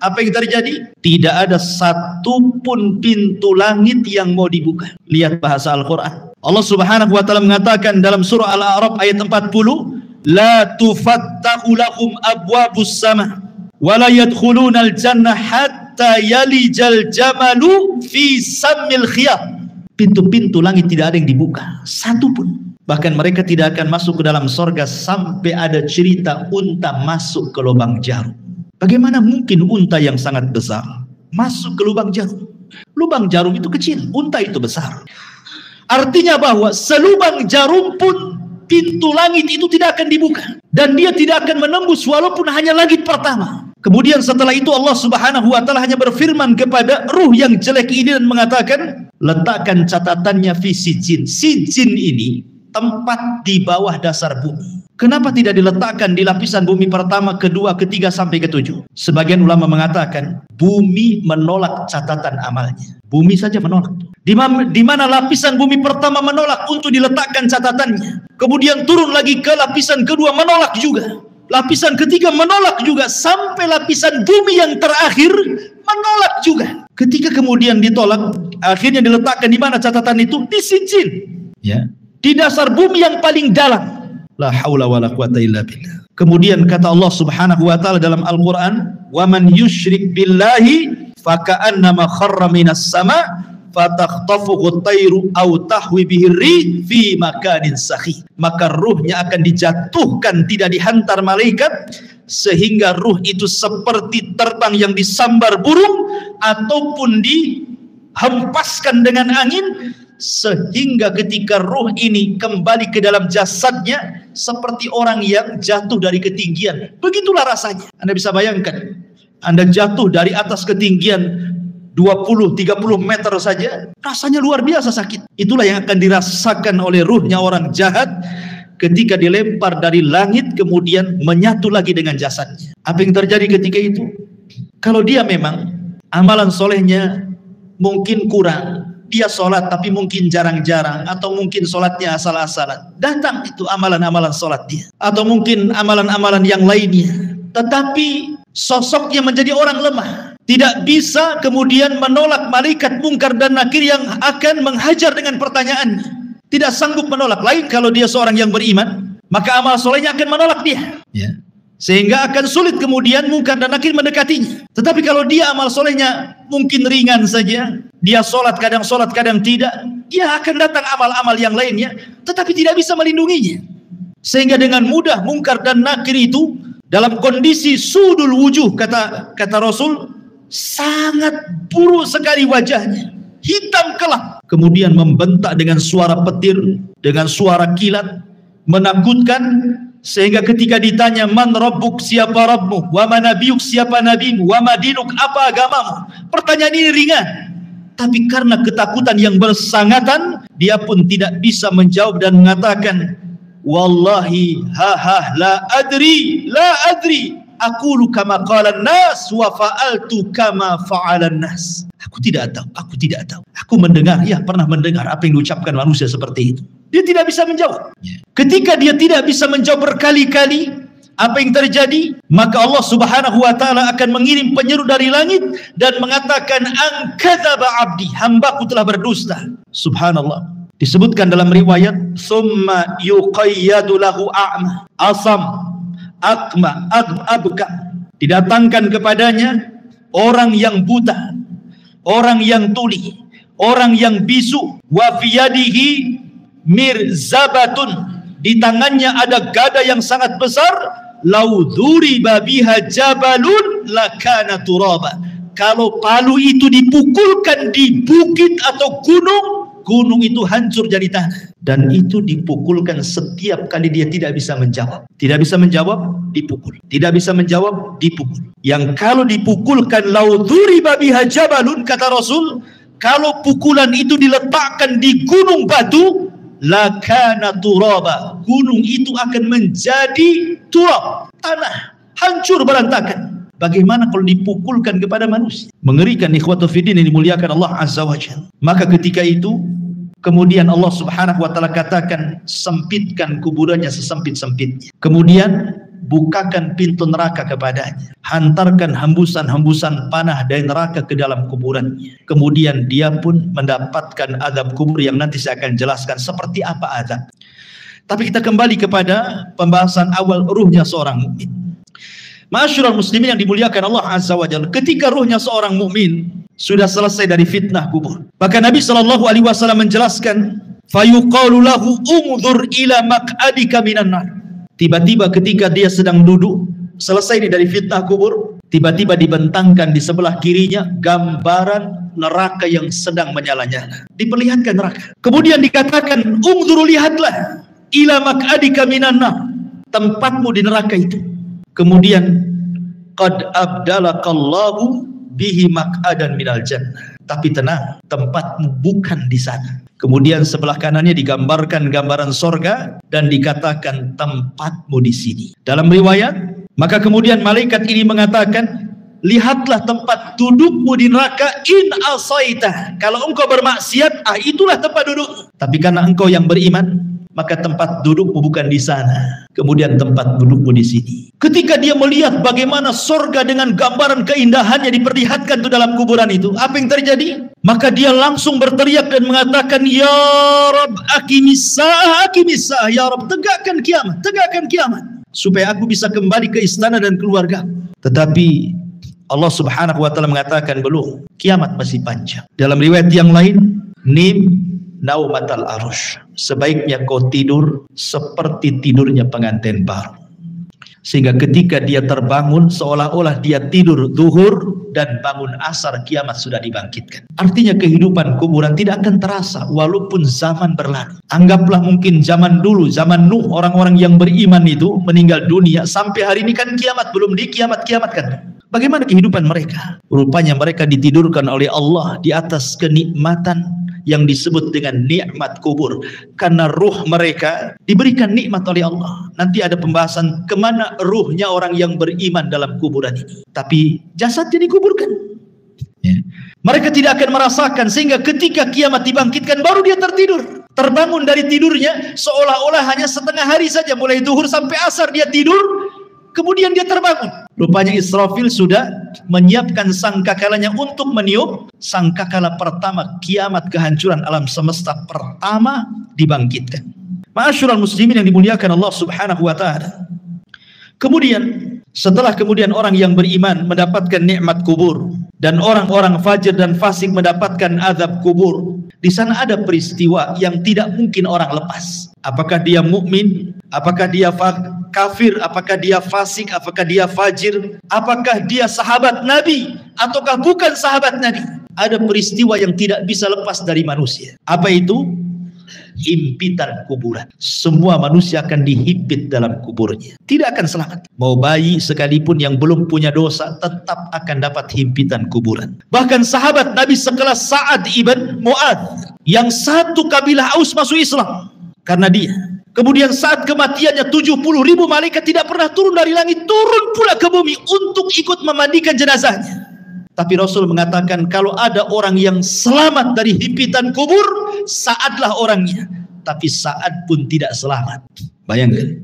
apa yang terjadi? Tidak ada satu pun pintu langit yang mau dibuka. Lihat bahasa Al-Quran. Allah Subhanahu wa Ta'ala mengatakan dalam surah Al-A'raf ayat 40, la tufattahu lahum abwabus sama wa la yadkhuluna al-jannah hatta yalijal jamalu fi sammil khiyat. Pintu-pintu langit tidak ada yang dibuka, satu pun. Bahkan mereka tidak akan masuk ke dalam sorga sampai ada cerita unta masuk ke lubang jarum. Bagaimana mungkin unta yang sangat besar masuk ke lubang jarum? Lubang jarum itu kecil, unta itu besar. Artinya bahwa selubang jarum pun pintu langit itu tidak akan dibuka, dan dia tidak akan menembus walaupun hanya langit pertama. Kemudian setelah itu Allah Subhanahu wa Ta'ala hanya berfirman kepada ruh yang jelek ini dan mengatakan, letakkan catatannya fi sijin. Sijin ini tempat di bawah dasar bumi. Kenapa tidak diletakkan di lapisan bumi pertama, kedua, ketiga, sampai ketujuh? Sebagian ulama mengatakan bumi menolak catatan amalnya. Bumi saja menolak. Di mana lapisan bumi pertama menolak untuk diletakkan catatannya. Kemudian turun lagi ke lapisan kedua, menolak juga. Lapisan ketiga menolak juga. Sampai lapisan bumi yang terakhir menolak juga. Ketika kemudian ditolak, akhirnya diletakkan di mana catatan itu? Di sijin. Ya. Di dasar bumi yang paling dalam. La haula wala quwata illa billah. Kemudian kata Allah Subhanahu wa Ta'ala dalam Al-Qur'an, "Wa man yusyrik billahi faka'annama kharra minas sama' fatakhtafuhu at-tayru aw tahwi bihi ar-rih fi makanin sahih." Maka ruhnya akan dijatuhkan, tidak dihantar malaikat, sehingga ruh itu seperti terbang yang disambar burung ataupun dihempaskan dengan angin, sehingga ketika ruh ini kembali ke dalam jasadnya seperti orang yang jatuh dari ketinggian. Begitulah rasanya. Anda bisa bayangkan, Anda jatuh dari atas ketinggian 20-30 meter saja, rasanya luar biasa sakit. Itulah yang akan dirasakan oleh ruhnya orang jahat ketika dilempar dari langit kemudian menyatu lagi dengan jasadnya. Apa yang terjadi ketika itu? Kalau dia memang amalan solehnya mungkin kurang, dia sholat tapi mungkin jarang-jarang, atau mungkin sholatnya asal-asalan, datang itu amalan-amalan sholat dia, atau mungkin amalan-amalan yang lainnya, tetapi sosoknya menjadi orang lemah, tidak bisa kemudian menolak malaikat mungkar dan nakir yang akan menghajar dengan pertanyaannya, tidak sanggup menolak. Lain kalau dia seorang yang beriman, maka amal solehnya akan menolak dia, ya. Sehingga akan sulit kemudian mungkar dan nakir mendekatinya. Tetapi kalau dia amal solehnya mungkin ringan saja, dia sholat kadang tidak, dia akan datang amal-amal yang lainnya, tetapi tidak bisa melindunginya. Sehingga dengan mudah mungkar dan nakir itu dalam kondisi sudul wujuh, kata Rasul, sangat buruk sekali wajahnya, hitam kelap, kemudian membentak dengan suara petir, dengan suara kilat, menakutkan, Sehingga ketika ditanya, man rabbuk, siapa Rabbmu, wa ma nabiyuk, siapa nabimu, wa ma dinuk, apa agamamu, pertanyaan ini ringan. Tapi karena ketakutan yang bersangatan, dia pun tidak bisa menjawab dan mengatakan, wallahi la adri, aqulu kama qala an-nas wa fa'altu kama fa'ala an-nas. Aku tidak tahu. Aku mendengar, pernah mendengar apa yang diucapkan manusia seperti itu. Dia tidak bisa menjawab. Ketika dia tidak bisa menjawab berkali-kali apa yang terjadi, maka Allah Subhanahu wa taala akan mengirim penyeru dari langit dan mengatakan, an kadzaba abdi, hambaku telah berdusta. Subhanallah. Disebutkan dalam riwayat, summa yuqayyadu lahu a'ma, asam, akma, abka. Didatangkan kepadanya orang yang buta, orang yang tuli, orang yang bisu, wa fiyadihi mirzabatun, di tangannya ada gada yang sangat besar, lau dzuriba biha jabalun lakana turaba. Kalau palu itu dipukulkan di bukit atau gunung itu hancur jadi tanah. Dan itu dipukulkan setiap kali dia tidak bisa menjawab. Tidak bisa menjawab, dipukul. Tidak bisa menjawab, dipukul. Yang kalau dipukulkan, lau dzuriba biha jabalun, kata Rasul, kalau pukulan itu diletakkan di gunung batu, lakana turaba, gunung itu akan menjadi turab, tanah, hancur berantakan. Bagaimana kalau dipukulkan kepada manusia? Mengerikan, ikhwatu fiddin yang dimuliakan Allah Azza wa Jalla. Maka ketika itu kemudian Allah Subhanahu wa taala katakan, sempitkan kuburannya sesempit-sempitnya. Kemudian bukakan pintu neraka kepadanya, hantarkan hembusan-hembusan panah dari neraka ke dalam kuburannya. Kemudian dia pun mendapatkan azab kubur yang nanti saya akan jelaskan seperti apa azab. Tapi kita kembali kepada pembahasan awal, ruhnya seorang mukmin. Ma'asyiral muslimin yang dimuliakan Allah Azza wa Jalla, ketika ruhnya seorang mukmin sudah selesai dari fitnah kubur, maka Nabi SAW menjelaskan, fayuqalu lahu umdhur ila maq'adika minan nar. Tiba-tiba ketika dia sedang duduk, selesai ini dari fitnah kubur, tiba-tiba dibentangkan di sebelah kirinya gambaran neraka yang sedang menyala-nyala. Diperlihatkan neraka. Kemudian dikatakan, umdhur, lihatlah, ila maq'adika minan nar, tempatmu di neraka itu. Kemudian, qad abdalakallahu bihi maq'adan minal jannah. Tapi tenang, tempatmu bukan di sana. Kemudian sebelah kanannya digambarkan gambaran sorga dan dikatakan tempatmu di sini. Dalam riwayat, maka kemudian malaikat ini mengatakan, lihatlah tempat dudukmu di neraka in asaita. Kalau engkau bermaksiat, itulah tempat duduk. Tapi karena engkau yang beriman, maka tempat dudukmu bukan di sana. Kemudian tempat dudukmu di sini. Ketika dia melihat bagaimana sorga dengan gambaran keindahannya diperlihatkan dalam kuburan itu, apa yang terjadi? Maka dia langsung berteriak dan mengatakan, ya Rabb, aqimis sa'ah, ya Rabb, tegakkan kiamat, supaya aku bisa kembali ke istana dan keluarga. Tetapi Allah Subhanahu wa taala mengatakan, belum, kiamat masih panjang. Dalam riwayat yang lain, nim naumatal arush, sebaiknya kau tidur seperti tidurnya pengantin baru. Sehingga ketika dia terbangun, seolah-olah dia tidur zuhur dan bangun asar, kiamat sudah dibangkitkan. Artinya kehidupan kuburan tidak akan terasa walaupun zaman berlalu. Anggaplah mungkin zaman dulu, zaman Nuh, orang-orang yang beriman itu meninggal dunia, sampai hari ini kan kiamat belum dikiamat-kiamatkan. Bagaimana kehidupan mereka? Rupanya mereka ditidurkan oleh Allah di atas kenikmatan yang disebut dengan nikmat kubur, karena ruh mereka diberikan nikmat oleh Allah. Nanti ada pembahasan kemana ruhnya orang yang beriman dalam kuburan ini, tapi jasadnya dikuburkan. Mereka tidak akan merasakan, sehingga ketika kiamat dibangkitkan baru dia tertidur, terbangun dari tidurnya seolah-olah hanya setengah hari saja, mulai zuhur sampai asar dia tidur, kemudian dia terbangun. Rupanya Israfil sudah menyiapkan sangkakalanya untuk meniup sangkakala pertama kiamat, kehancuran alam semesta pertama dibangkitkan. Ma'asyiral muslimin yang dimuliakan Allah Subhanahu wa taala. Kemudian setelah kemudian orang yang beriman mendapatkan nikmat kubur dan orang-orang fajir dan fasik mendapatkan azab kubur, di sana ada peristiwa yang tidak mungkin orang lepas. Apakah dia mukmin, apakah dia kafir, apakah dia fasik, apakah dia fajir, apakah dia sahabat Nabi ataukah bukan sahabat Nabi. Ada peristiwa yang tidak bisa lepas dari manusia. Apa itu? himpitan kuburan. Semua manusia akan dihimpit dalam kuburnya, tidak akan selamat. Mau bayi sekalipun yang belum punya dosa tetap akan dapat himpitan kuburan. Bahkan sahabat Nabi sekelas Sa'ad ibn Mu'adz, yang satu kabilah Aus masuk Islam karena dia. Kemudian saat kematiannya 70.000 malaikat tidak pernah turun dari langit, turun pula ke bumi untuk ikut memandikan jenazahnya. Tapi Rasul mengatakan kalau ada orang yang selamat dari himpitan kubur, Sa'adlah orangnya. Tapi Sa'ad pun tidak selamat. Bayangkan,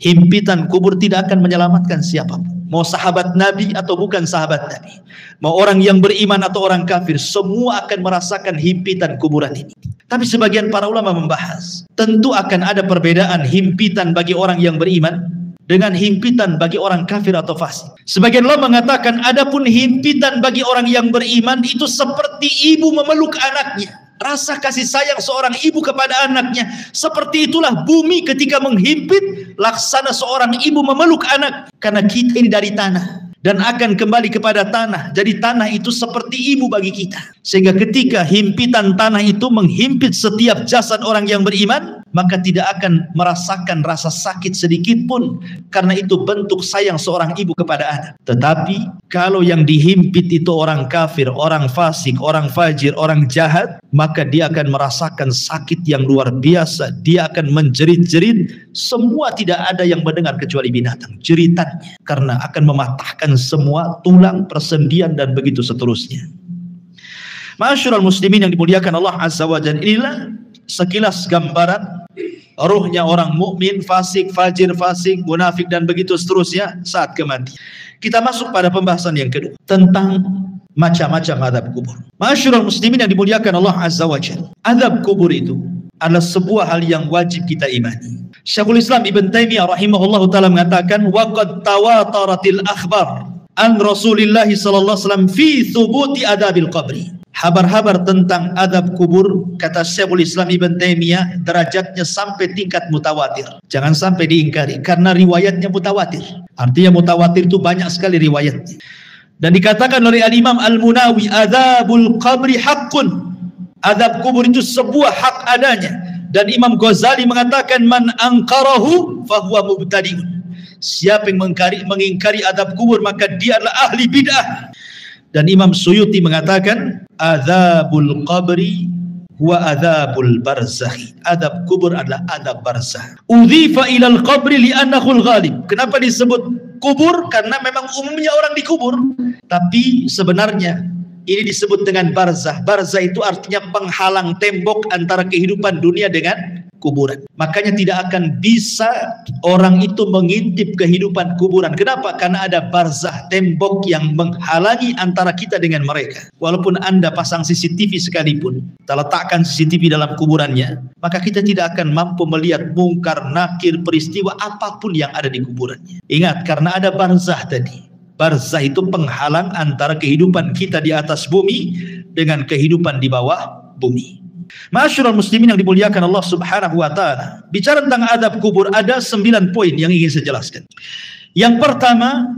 himpitan kubur tidak akan menyelamatkan siapapun. Mau sahabat Nabi atau bukan sahabat Nabi, mau orang yang beriman atau orang kafir, semua akan merasakan himpitan kuburan ini. Tapi sebagian para ulama membahas, tentu akan ada perbedaan himpitan bagi orang yang beriman dengan himpitan bagi orang kafir atau fasik. Sebagian ulama mengatakan adapun himpitan bagi orang yang beriman itu seperti ibu memeluk anaknya. Rasa kasih sayang seorang ibu kepada anaknya, seperti itulah bumi ketika menghimpit, laksana seorang ibu memeluk anak. Karena kita ini dari tanah dan akan kembali kepada tanah. Jadi tanah itu seperti ibu bagi kita. Sehingga ketika himpitan tanah itu menghimpit setiap jasad orang yang beriman, maka tidak akan merasakan rasa sakit sedikit pun, karena itu bentuk sayang seorang ibu kepada anak. Tetapi kalau yang dihimpit itu orang kafir, orang fasik, orang fajir, orang jahat, maka dia akan merasakan sakit yang luar biasa. Dia akan menjerit-jerit. Semua tidak ada yang mendengar kecuali binatang jeritannya, karena akan mematahkan semua tulang, persendian, dan begitu seterusnya. Ma'asyiral muslimin yang dimuliakan Allah Azza wa Jalla, inilah sekilas gambaran ruhnya orang mukmin, fasik, fajir, fasik, munafik, dan begitu seterusnya saat kematian. Kita masuk pada pembahasan yang kedua tentang macam-macam azab kubur. Ma'asyiral muslimin yang dimuliakan Allah Azza wa Jalla, azab kubur itu adalah sebuah hal yang wajib kita imani. Syekhul Islam Ibn Taimiyah rahimahullahu taala mengatakan, waqad tawataratil akhbar an Rasulillah sallallahu alaihi wasallam fi thubuti adabil qabri. Habar-habar tentang adab kubur, kata Syekhul Islam Ibn Taimiyah, derajatnya sampai tingkat mutawatir. Jangan sampai diingkari, karena riwayatnya mutawatir. Artinya mutawatir itu banyak sekali riwayatnya. Dan dikatakan oleh Al-Imam Al-Munawi, adabul qabri haqqun. Adab kubur itu sebuah hak adanya. Dan Imam Ghazali mengatakan, man angkarahu fahuwa mubtadi'un. Siapa yang mengingkari adab kubur, maka dia adalah ahli bid'ah. Dan Imam Suyuti mengatakan, adzabul qabri huwa adzabul barzakh. Adab kubur adalah adab barzakh. Udhifa ilal qabri li'annahu al-ghalib. Kenapa disebut kubur? Karena memang umumnya orang dikubur. Tapi sebenarnya ini disebut dengan barzakh. Barzakh itu artinya penghalang tembok antara kehidupan dunia dengan kuburan. Makanya tidak akan bisa orang itu mengintip kehidupan kuburan. Kenapa? Karena ada barzakh, tembok yang menghalangi antara kita dengan mereka. Walaupun Anda pasang CCTV sekalipun, kita letakkan CCTV dalam kuburannya, maka kita tidak akan mampu melihat mungkar, nakir, peristiwa apapun yang ada di kuburannya. Ingat, karena ada barzakh tadi. Barzakh itu penghalang antara kehidupan kita di atas bumi dengan kehidupan di bawah bumi. Ma'asyiral muslimin yang dimuliakan Allah Subhanahu wa taala. Bicara tentang adab kubur, ada 9 poin yang ingin saya jelaskan. Yang pertama,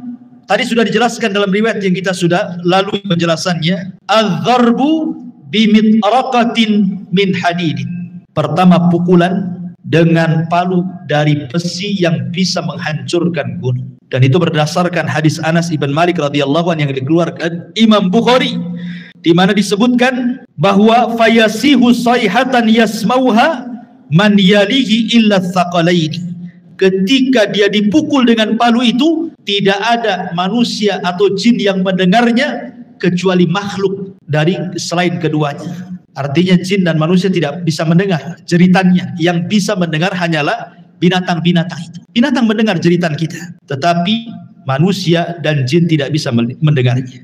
tadi sudah dijelaskan dalam riwayat yang kita sudah lalui penjelasannya, adz-dzarbu bimitraqatin min hadidin. Pertama, pukulan dengan palu dari besi yang bisa menghancurkan gunung. Dan itu berdasarkan hadis Anas ibn Malik radhiyallahu anhu yang dikeluarkan Imam Bukhari, di mana disebutkan bahwa fayasihu sayhatan yasmauha man yalihi illa tsaqalaini. Ketika dia dipukul dengan palu itu, tidak ada manusia atau jin yang mendengarnya kecuali makhluk dari selain keduanya. Artinya jin dan manusia tidak bisa mendengar jeritannya. Yang bisa mendengar hanyalah binatang-binatang itu. Binatang mendengar jeritan kita, tetapi manusia dan jin tidak bisa mendengarnya.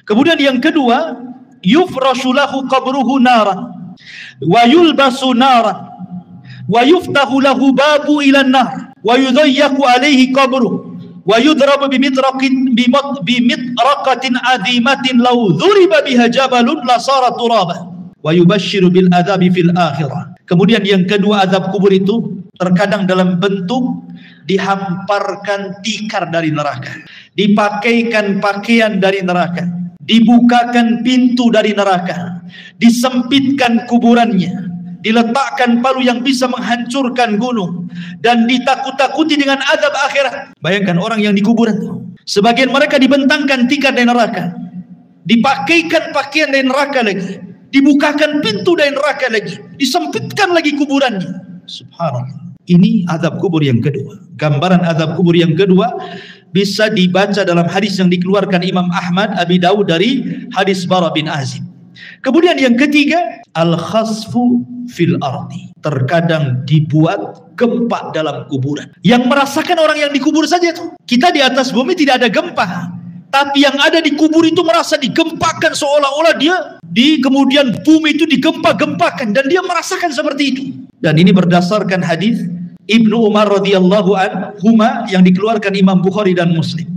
Kemudian yang kedua, yufrashu lahu qabruhu naran wa yulbasu naran wa yuftahu lahu babu ila an-nar wa yudayyaku alayhi qabruhu wa yudrabu bimitraqatin azimatin law dhuriba biha jabalun la sara turaba wa yubashshiru bil adzabi fil akhirah. Kemudian yang kedua, azab kubur itu terkadang dalam bentuk dihamparkan tikar dari neraka, dipakaikan pakaian dari neraka, dibukakan pintu dari neraka, disempitkan kuburannya, diletakkan palu yang bisa menghancurkan gunung, dan ditakut-takuti dengan azab akhirat. Bayangkan orang yang di kuburan, sebagian mereka dibentangkan tikar dari neraka, dipakaikan pakaian dari neraka lagi, dibukakan pintu dari neraka lagi, disempitkan lagi kuburannya. Subhanallah. Ini azab kubur yang kedua. Gambaran azab kubur yang kedua bisa dibaca dalam hadis yang dikeluarkan Imam Ahmad, Abi Dawud dari hadis Bara bin Azib. Kemudian yang ketiga, al-khasfu fil ardi. Terkadang dibuat gempa dalam kuburan. Yang merasakan orang yang dikubur saja tuh. Kita di atas bumi tidak ada gempa, tapi yang ada di kubur itu merasa digempakan, seolah-olah dia kemudian bumi itu digempa-gempakan, dan dia merasakan seperti itu. Dan ini berdasarkan hadis Ibnu Umar radhiyallahu anhuma yang dikeluarkan Imam Bukhari dan Muslim.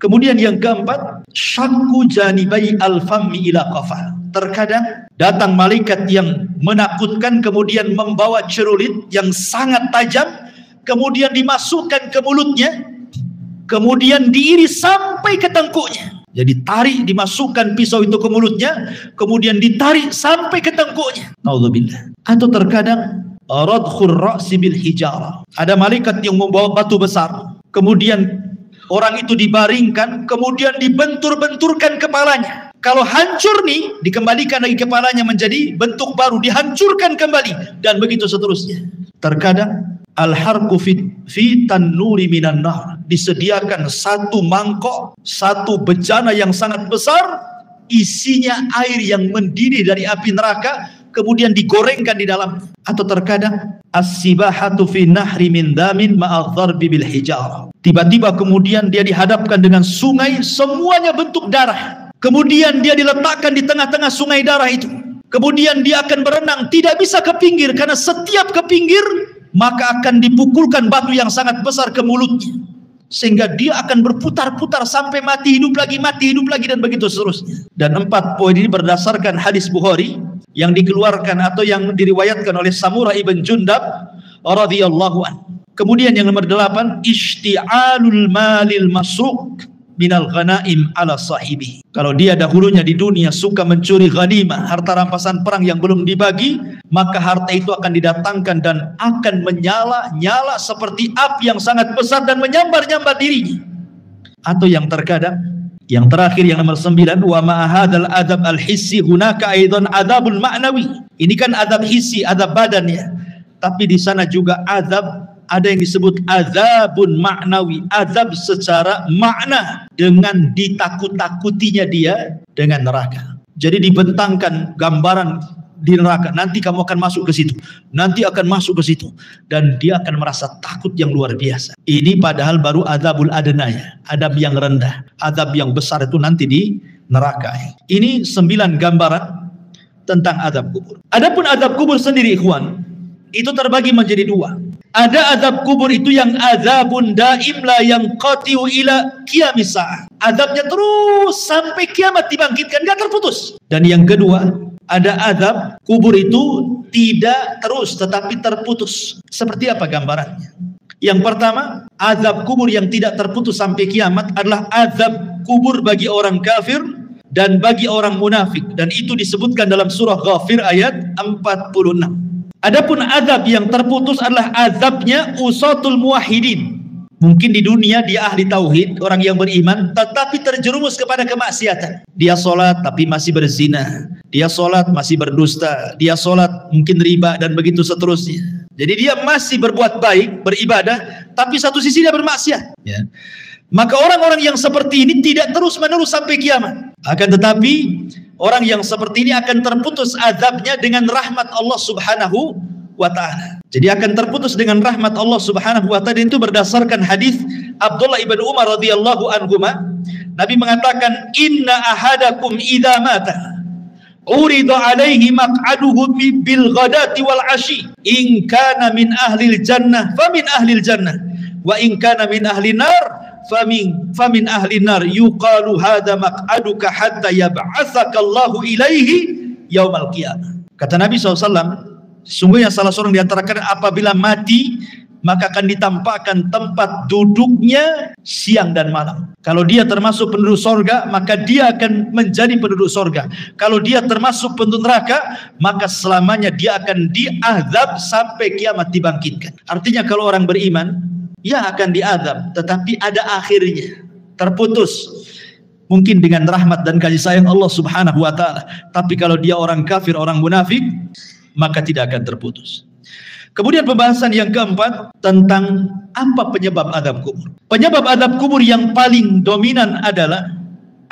Kemudian yang keempat, syakku janibai al-fammi ila qafa. Terkadang datang malaikat yang menakutkan, kemudian membawa cerulit yang sangat tajam, kemudian dimasukkan ke mulutnya, kemudian diiris sampai ke tengkuknya. Jadi tarik, dimasukkan pisau itu ke mulutnya, kemudian ditarik sampai ke tengkuknya. Naudzubillah. Atau terkadang radkhur ra'si bil hijara. Ada malaikat yang membawa batu besar, kemudian orang itu dibaringkan, kemudian dibentur-benturkan kepalanya. Kalau hancur nih, dikembalikan lagi kepalanya menjadi bentuk baru, dihancurkan kembali, dan begitu seterusnya. Terkadang al-harqu fi tannuri minan nar. Disediakan satu mangkok, satu bejana yang sangat besar, isinya air yang mendidih dari api neraka, kemudian digorengkan di dalam. Atau terkadang as-sibahatu fi nahri min damin ma'adh-dharbi bil hijarah. Tiba-tiba kemudian dia dihadapkan dengan sungai, semuanya bentuk darah. Kemudian dia diletakkan di tengah-tengah sungai darah itu. Kemudian dia akan berenang, tidak bisa ke pinggir, karena setiap ke pinggir maka akan dipukulkan batu yang sangat besar ke mulutnya, sehingga dia akan berputar-putar sampai mati hidup lagi, dan begitu seterusnya. Dan 4 poin ini berdasarkan hadis Bukhari yang dikeluarkan atau yang diriwayatkan oleh Samurah ibn Jundab radhiyallahu anhu. Kemudian yang nomor 8, ishti'alul malil masuk minal ghanaim ala sahibi. Kalau dia dahulunya di dunia suka mencuri ghanimah, harta rampasan perang yang belum dibagi, maka harta itu akan didatangkan dan akan menyala-nyala seperti api yang sangat besar dan menyambar-nyambar dirinya. Atau yang terkadang, yang terakhir yang nomor 9, wa ma'ahadal adab al-hissi hunaka aidan adabul ma'nawi. Ini kan adab hissi, adab badan ya. Tapi di sana juga adab, ada yang disebut azabun ma'nawi, azab secara makna, dengan ditakut-takutinya dia dengan neraka. Jadi dibentangkan gambaran di neraka, nanti kamu akan masuk ke situ, nanti akan masuk ke situ, dan dia akan merasa takut yang luar biasa. Ini padahal baru azabul adna ya, adab yang rendah. Azab yang besar itu nanti di neraka. Ini 9 gambaran tentang azab kubur. Adapun azab kubur sendiri ikhwan, itu terbagi menjadi 2. Ada azab kubur itu yang azabun daim la yang qati'u ila qiyamis sa'ah. Azabnya terus sampai kiamat dibangkitkan, enggak terputus. Dan yang kedua, ada azab kubur itu tidak terus tetapi terputus. Seperti apa gambarannya? Yang pertama, azab kubur yang tidak terputus sampai kiamat adalah azab kubur bagi orang kafir dan bagi orang munafik, dan itu disebutkan dalam surah Ghafir ayat 46. Adapun azab yang terputus adalah azabnya usatul muwahhidin. Mungkin di dunia dia ahli tauhid, orang yang beriman, tetapi terjerumus kepada kemaksiatan. Dia sholat tapi masih berzina, dia sholat masih berdusta, dia sholat mungkin riba, dan begitu seterusnya. Jadi dia masih berbuat baik, beribadah, tapi satu sisi dia bermaksiat ya. Maka orang-orang yang seperti ini tidak terus-menerus sampai kiamat. Akan tetapi orang yang seperti ini akan terputus azabnya dengan rahmat Allah Subhanahu wa ta'ala. Jadi akan terputus dengan rahmat Allah Subhanahu wa ta'ala. Itu berdasarkan hadis Abdullah ibn Umar radhiyallahu anhuma. Nabi mengatakan, inna ahadakum idza mata urida alaihi maq'aduhu bil ghadati wal ashi, in kana min ahlil jannah famin ahlil jannah, wa in kana min ahlin nar famin ahli nar, yuqalu hadza maq'aduka hatta yab'atsaka Allahu ilaihi yaumal qiyamah. Kata Nabi SAW, sungguhnya salah seorang di antara kalian apabila mati maka akan ditampakkan tempat duduknya siang dan malam. Kalau dia termasuk penduduk sorga, maka dia akan menjadi penduduk sorga. Kalau dia termasuk penduduk neraka, maka selamanya dia akan diazab sampai kiamat dibangkitkan. Artinya kalau orang beriman, ya akan diazab, tetapi ada akhirnya, terputus. Mungkin dengan rahmat dan kasih sayang Allah Subhanahu wa ta'ala. Tapi kalau dia orang kafir, orang munafik, maka tidak akan terputus. Kemudian pembahasan yang keempat tentang apa penyebab azab kubur. Penyebab azab kubur yang paling dominan adalah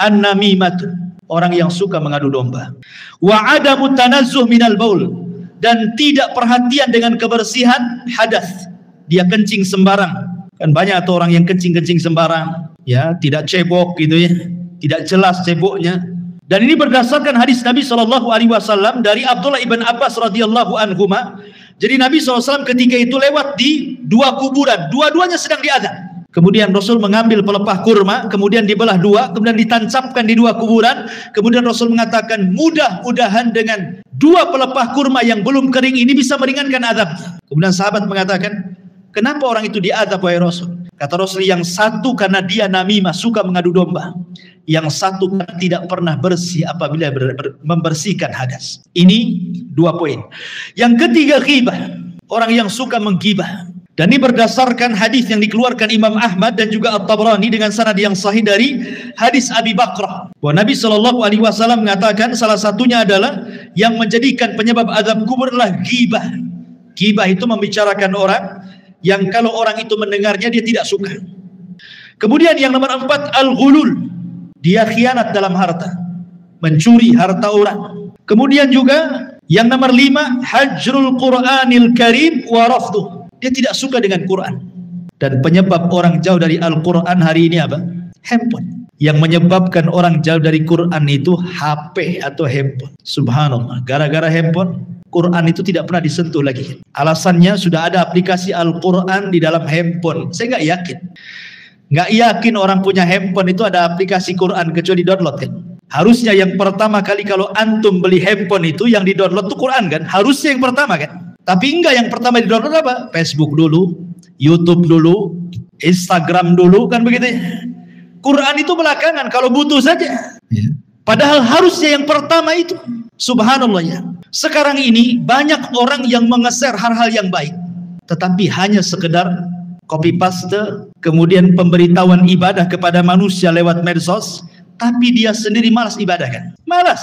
an-namimatu, orang yang suka mengadu domba. Wa adamu tanazzuh minal baul, dan tidak perhatian dengan kebersihan hadas. Dia kencing sembarang. Kan banyak tuh orang yang kencing-kencing sembarang, ya, tidak cebok gitu ya. Tidak jelas ceboknya. Dan ini berdasarkan hadis Nabi SAW dari Abdullah ibn Abbas radhiyallahu anhuma. Jadi Nabi SAW ketika itu lewat di dua kuburan, dua-duanya sedang diazab. Kemudian Rasul mengambil pelepah kurma, kemudian dibelah dua, kemudian ditancapkan di dua kuburan. Kemudian Rasul mengatakan, mudah-mudahan dengan dua pelepah kurma yang belum kering ini bisa meringankan azab. Kemudian sahabat mengatakan, kenapa orang itu diazab wahai Rasul? Kata Rasul, yang satu karena dia namimah, suka mengadu domba. Yang satu karena tidak pernah bersih apabila membersihkan hadas. Ini dua poin. Yang ketiga, ghibah. Orang yang suka menggibah. Dan ini berdasarkan hadis yang dikeluarkan Imam Ahmad dan juga At-Tabrani dengan sanad yang sahih dari hadis Abi Bakrah. Bahwa Nabi SAW mengatakan salah satunya adalah yang menjadikan penyebab azab kubur adalah ghibah. Ghibah itu membicarakan orang yang kalau orang itu mendengarnya dia tidak suka. Kemudian yang nomor 4, al-ghulul. Dia khianat dalam harta, mencuri harta orang. Kemudian juga yang nomor 5, hajrul Qur'anil Karim wa rafduh. Dia tidak suka dengan Quran. Dan penyebab orang jauh dari Al-Quran hari ini apa? Handphone. Yang menyebabkan orang jauh dari Quran itu HP atau handphone. Subhanallah, gara-gara handphone Quran itu tidak pernah disentuh lagi. Alasannya sudah ada aplikasi Al-Quran di dalam handphone. Saya nggak yakin. Nggak yakin orang punya handphone itu ada aplikasi Quran kecuali download kan. Harusnya yang pertama kali kalau antum beli handphone itu yang di download itu Quran kan. Harusnya yang pertama kan. Tapi enggak, yang pertama di download apa? Facebook dulu, YouTube dulu, Instagram dulu kan begitu ya. Quran itu belakangan kalau butuh saja. Padahal harusnya yang pertama itu. Subhanallah ya. Sekarang ini banyak orang yang mengeser hal-hal yang baik. Tetapi hanya sekedar copy paste, kemudian pemberitahuan ibadah kepada manusia lewat medsos, tapi dia sendiri malas ibadah kan? Malas.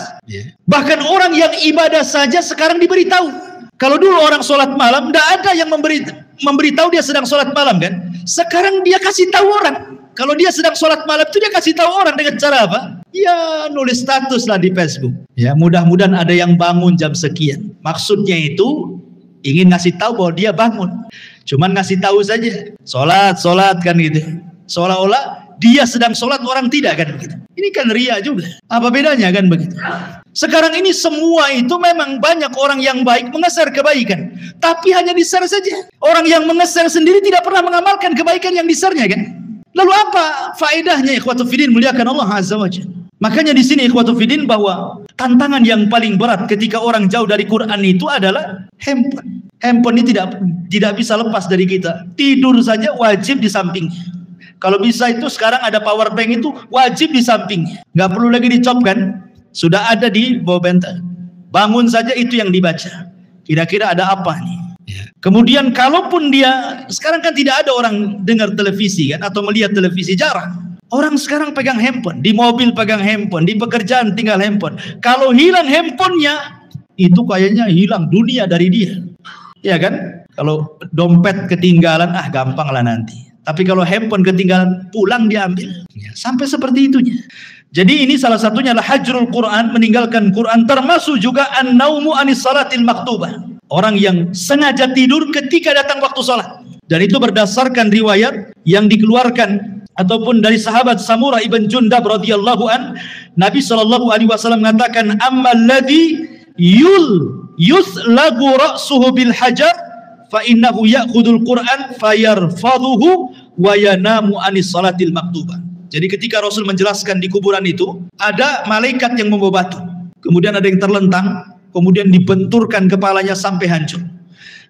Bahkan orang yang ibadah saja sekarang diberitahu. Kalau dulu orang sholat malam, tidak ada yang memberitahu dia sedang sholat malam kan? Sekarang dia kasih tahu orang. Kalau dia sedang sholat malam itu dia kasih tahu orang dengan cara apa? Ya nulis status lah di Facebook. Ya mudah-mudahan ada yang bangun jam sekian. Maksudnya itu ingin ngasih tahu bahwa dia bangun. Cuman ngasih tahu saja, sholat kan gitu. Seolah-olah dia sedang sholat, orang tidak kan begitu. Ini kan ria juga. Apa bedanya kan begitu? Sekarang ini semua itu memang banyak orang yang baik mengeser kebaikan, tapi hanya di-share saja. Orang yang mengeser sendiri tidak pernah mengamalkan kebaikan yang di-share-nya kan. Lalu apa faedahnya ikhwatu fiddin muliakan Allah Azza wa Jalla? Makanya di sini ikhwatu fiddin bahwa tantangan yang paling berat ketika orang jauh dari Quran itu adalah handphone. Handphone ini tidak bisa lepas dari kita. Tidur saja wajib di sampingnya. Kalau bisa itu sekarang ada power bank itu wajib di sampingnya. Nggak perlu lagi dicopkan. Sudah ada di bawah bantal. Bangun saja itu yang dibaca. Kira-kira ada apa nih? Kemudian kalaupun dia, sekarang kan tidak ada orang dengar televisi kan, atau melihat televisi, jarang. Orang sekarang pegang handphone. Di mobil pegang handphone. Di pekerjaan tinggal handphone. Kalau hilang handphonenya, itu kayaknya hilang dunia dari dia. Ya kan? Kalau dompet ketinggalan, gampang lah nanti. Tapi kalau handphone ketinggalan, pulang diambil. Ya, sampai seperti itunya. Jadi ini salah satunya adalah hajrul Quran, meninggalkan Quran, termasuk juga an-naumu anis salatil maktubah. Orang yang sengaja tidur ketika datang waktu salat. Dan itu berdasarkan riwayat yang dikeluarkan ataupun dari sahabat Samurah ibn Jundab radhiyallahu an, Nabi SAW mengatakan, ammal ladzi yuslagu ra'suhu bil hajar fa innahu ya'khudul Qur'an fayarfadhuhu wa yanamu anis salatil maktubah. Jadi ketika Rasul menjelaskan di kuburan itu ada malaikat yang membawa batu, kemudian ada yang terlentang, kemudian dibenturkan kepalanya sampai hancur.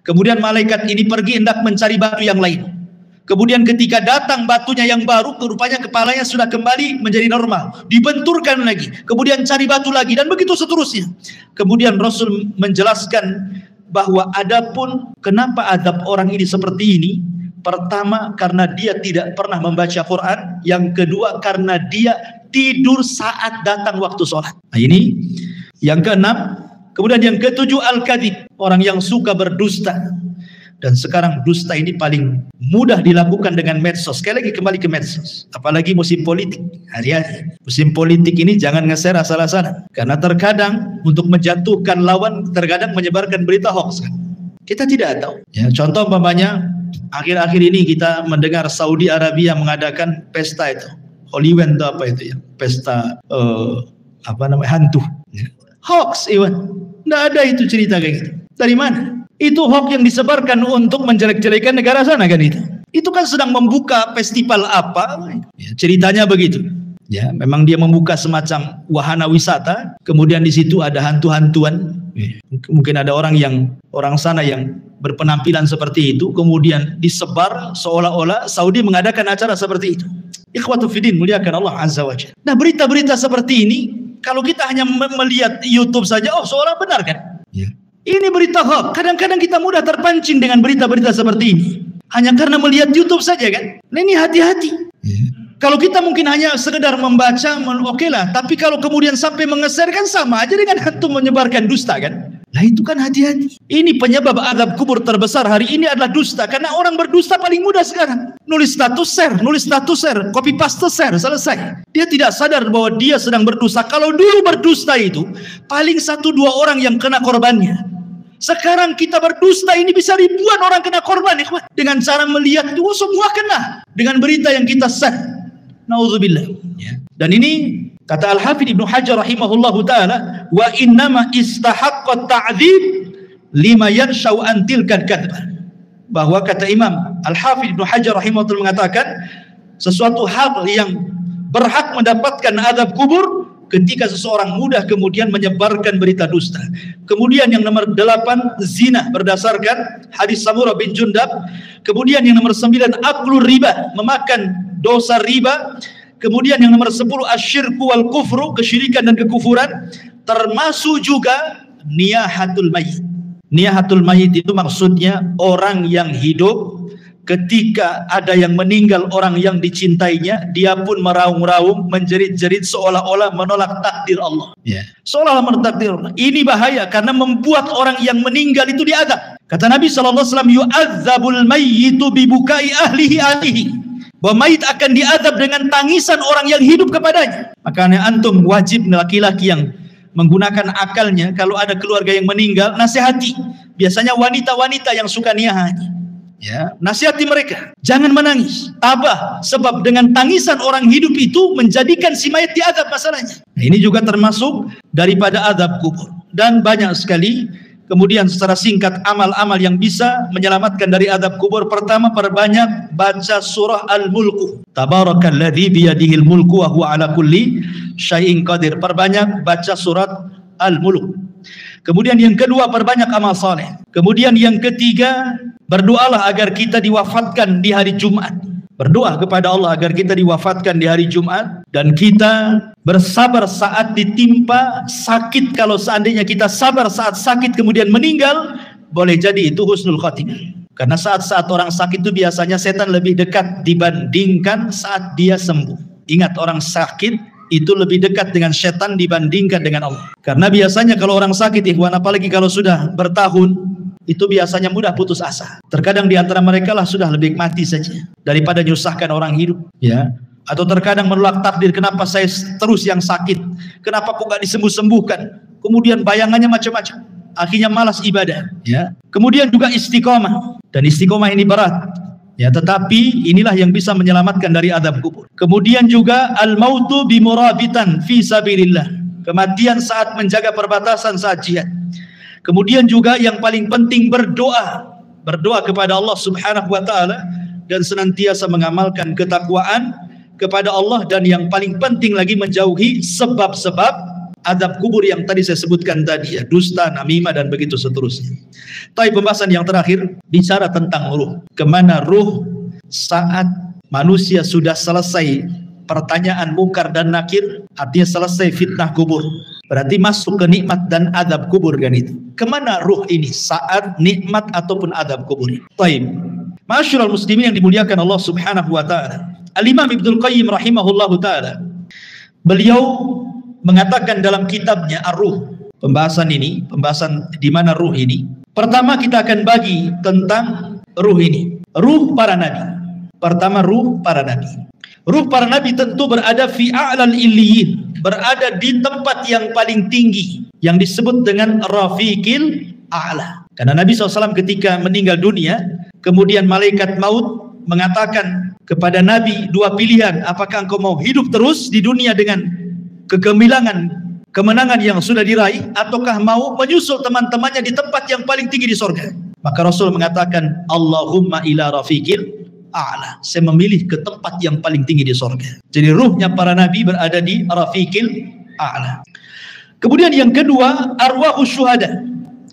Kemudian malaikat ini pergi hendak mencari batu yang lain. Kemudian ketika datang batunya yang baru, rupanya kepalanya sudah kembali menjadi normal. Dibenturkan lagi. Kemudian cari batu lagi. Dan begitu seterusnya. Kemudian Rasul menjelaskan bahwa adapun kenapa adab orang ini seperti ini. Pertama, karena dia tidak pernah membaca Quran. Yang kedua, karena dia tidur saat datang waktu sholat. Nah ini yang keenam. Kemudian yang ketujuh, al-kadhib. Orang yang suka berdusta. Dan sekarang dusta ini paling mudah dilakukan dengan medsos. Sekali lagi kembali ke medsos. Apalagi musim politik. Hari-hari. Musim politik ini jangan nge-share asal-asalan. Karena terkadang untuk menjatuhkan lawan, terkadang menyebarkan berita hoax. Kita tidak tahu. Ya, contoh umpamanya, akhir-akhir ini kita mendengar Saudi Arabia mengadakan pesta itu. Hollywood itu apa itu ya? Pesta hantu. Ya. Hoax, Iwan. Tidak ada itu cerita kayak gitu. Dari mana? Itu hoax yang disebarkan untuk menjelek-jelekan negara sana kan itu. Itu kan sedang membuka festival apa? Ya, ceritanya begitu. Ya, memang dia membuka semacam wahana wisata. Kemudian di situ ada hantu-hantuan. Ya, mungkin ada orang sana yang berpenampilan seperti itu. Kemudian disebar seolah-olah Saudi mengadakan acara seperti itu. Ikhwatu fiddin, muliakan Allah Azza wa Jalla. Nah, berita-berita seperti ini, kalau kita hanya melihat YouTube saja, oh seolah benar kan? Ya. Ini berita hoax. Kadang-kadang kita mudah terpancing dengan berita-berita seperti ini. Hanya karena melihat YouTube saja kan. Nah ini hati-hati. Kalau kita mungkin hanya sekedar membaca, oke lah. Tapi kalau kemudian sampai mengeser kan sama aja dengan hantu menyebarkan dusta kan. Nah itu kan hati-hati. Ini penyebab azab kubur terbesar hari ini adalah dusta. Karena orang berdusta paling mudah sekarang. Nulis status share, copy paste share, selesai. Dia tidak sadar bahwa dia sedang berdusta. Kalau dulu berdusta itu, paling 1-2 orang yang kena korbannya. Sekarang kita berdusta ini bisa ribuan orang kena korban ikhwan. Dengan cara melihat itu semua kena. Dengan berita yang kita share. Nauzubillah. Ya. Dan ini kata Al-Hafidh Ibnu Hajar rahimahullahu ta'ala. Wa innama istahaqqa ta'dzib lima yanshau an tilka kadzbah. Bahwa kata Imam Al-Hafidh Ibnu Hajar rahimahullah mengatakan. Sesuatu hal yang berhak mendapatkan azab kubur. Ketika seseorang mudah kemudian menyebarkan berita dusta. Kemudian yang nomor 8 zina berdasarkan hadis Samurah bin Jundab. Kemudian yang nomor 9 aklur riba, memakan dosa riba. Kemudian yang nomor 10 asyirku wal kufru, kesyirikan dan kekufuran. Termasuk juga niyahatul mayit. Niyahatul mayit itu maksudnya orang yang hidup. Ketika ada yang meninggal orang yang dicintainya, dia pun meraung-raung, menjerit-jerit seolah-olah menolak takdir Allah. Seolah-olah menolak takdir Allah. Ini bahaya karena membuat orang yang meninggal itu diazab. Kata Nabi SAW, yu'adzabul mayyitu bibukai ahlihi. Bahwa mayit akan diazab dengan tangisan orang yang hidup kepadanya. Makanya antum wajib laki-laki yang menggunakan akalnya, kalau ada keluarga yang meninggal, nasihati. Biasanya wanita-wanita yang suka niyahani. Ya, nasihati mereka, jangan menangis, tabah, sebab dengan tangisan orang hidup itu menjadikan si mayat diazab masalahnya. Nah, ini juga termasuk daripada azab kubur dan banyak sekali. Kemudian secara singkat amal-amal yang bisa menyelamatkan dari azab kubur. Pertama, perbanyak baca surah Al-Mulku. Tabarakalladzi biyadihil mulku wa huwa ala kulli syai'in qadir. Perbanyak baca surat Al-Mulk. Kemudian yang kedua, perbanyak amal saleh. Kemudian yang ketiga, berdoalah agar kita diwafatkan di hari Jumat. Berdoa kepada Allah agar kita diwafatkan di hari Jumat. Dan kita bersabar saat ditimpa sakit. Kalau seandainya kita sabar saat sakit kemudian meninggal, boleh jadi itu husnul khotimah. Karena saat-saat orang sakit itu biasanya setan lebih dekat dibandingkan saat dia sembuh. Ingat, orang sakit itu lebih dekat dengan setan dibandingkan dengan Allah. Karena biasanya kalau orang sakit, ikhwan, apalagi kalau sudah bertahun, itu biasanya mudah putus asa. Terkadang di antara mereka lah sudah lebih mati saja daripada nyusahkan orang hidup, ya. Atau terkadang menolak takdir, kenapa saya terus yang sakit? Kenapa kok gak disembuh-sembuhkan? Kemudian bayangannya macam-macam. Akhirnya malas ibadah, ya. Kemudian juga istiqomah. Dan istiqomah ini berat. Ya, tetapi inilah yang bisa menyelamatkan dari azab kubur. Kemudian juga al-mautu bimurabitan fi sabilillah. Kematian saat menjaga perbatasan saat jihad. Kemudian juga yang paling penting berdoa. Berdoa kepada Allah Subhanahu wa taala dan senantiasa mengamalkan ketakwaan kepada Allah, dan yang paling penting lagi menjauhi sebab-sebab Azab kubur yang tadi saya sebutkan tadi ya, dusta, namimah dan begitu seterusnya. Tapi pembahasan yang terakhir bicara tentang ruh. Kemana ruh saat manusia sudah selesai pertanyaan mungkar dan nakir, artinya selesai fitnah kubur. Berarti masuk ke nikmat dan azab kubur kan itu. Kemana ruh ini saat nikmat ataupun azab kubur? Baik. Ma'asyiral muslimin yang dimuliakan Allah Subhanahu wa taala. Al-Imam Ibnul Qayyim rahimahullahu taala, beliau mengatakan dalam kitabnya Ar-Ruh, pembahasan di mana ruh ini. Pertama kita akan bagi tentang ruh ini. Ruh para nabi. Pertama ruh para nabi. Ruh para nabi tentu berada fi a'lal illiyin, berada di tempat yang paling tinggi yang disebut dengan rafiqil a'la. Karena Nabi SAW ketika meninggal dunia, kemudian malaikat maut mengatakan kepada Nabi dua pilihan, apakah engkau mau hidup terus di dunia dengan kemenangan yang sudah diraih, ataukah mau menyusul teman-temannya di tempat yang paling tinggi di sorga. Maka Rasul mengatakan, Allahumma ila rafiqil a'la, saya memilih ke tempat yang paling tinggi di sorga. Jadi ruhnya para nabi berada di rafiqil a'la. Kemudian yang kedua, arwahus syuhada,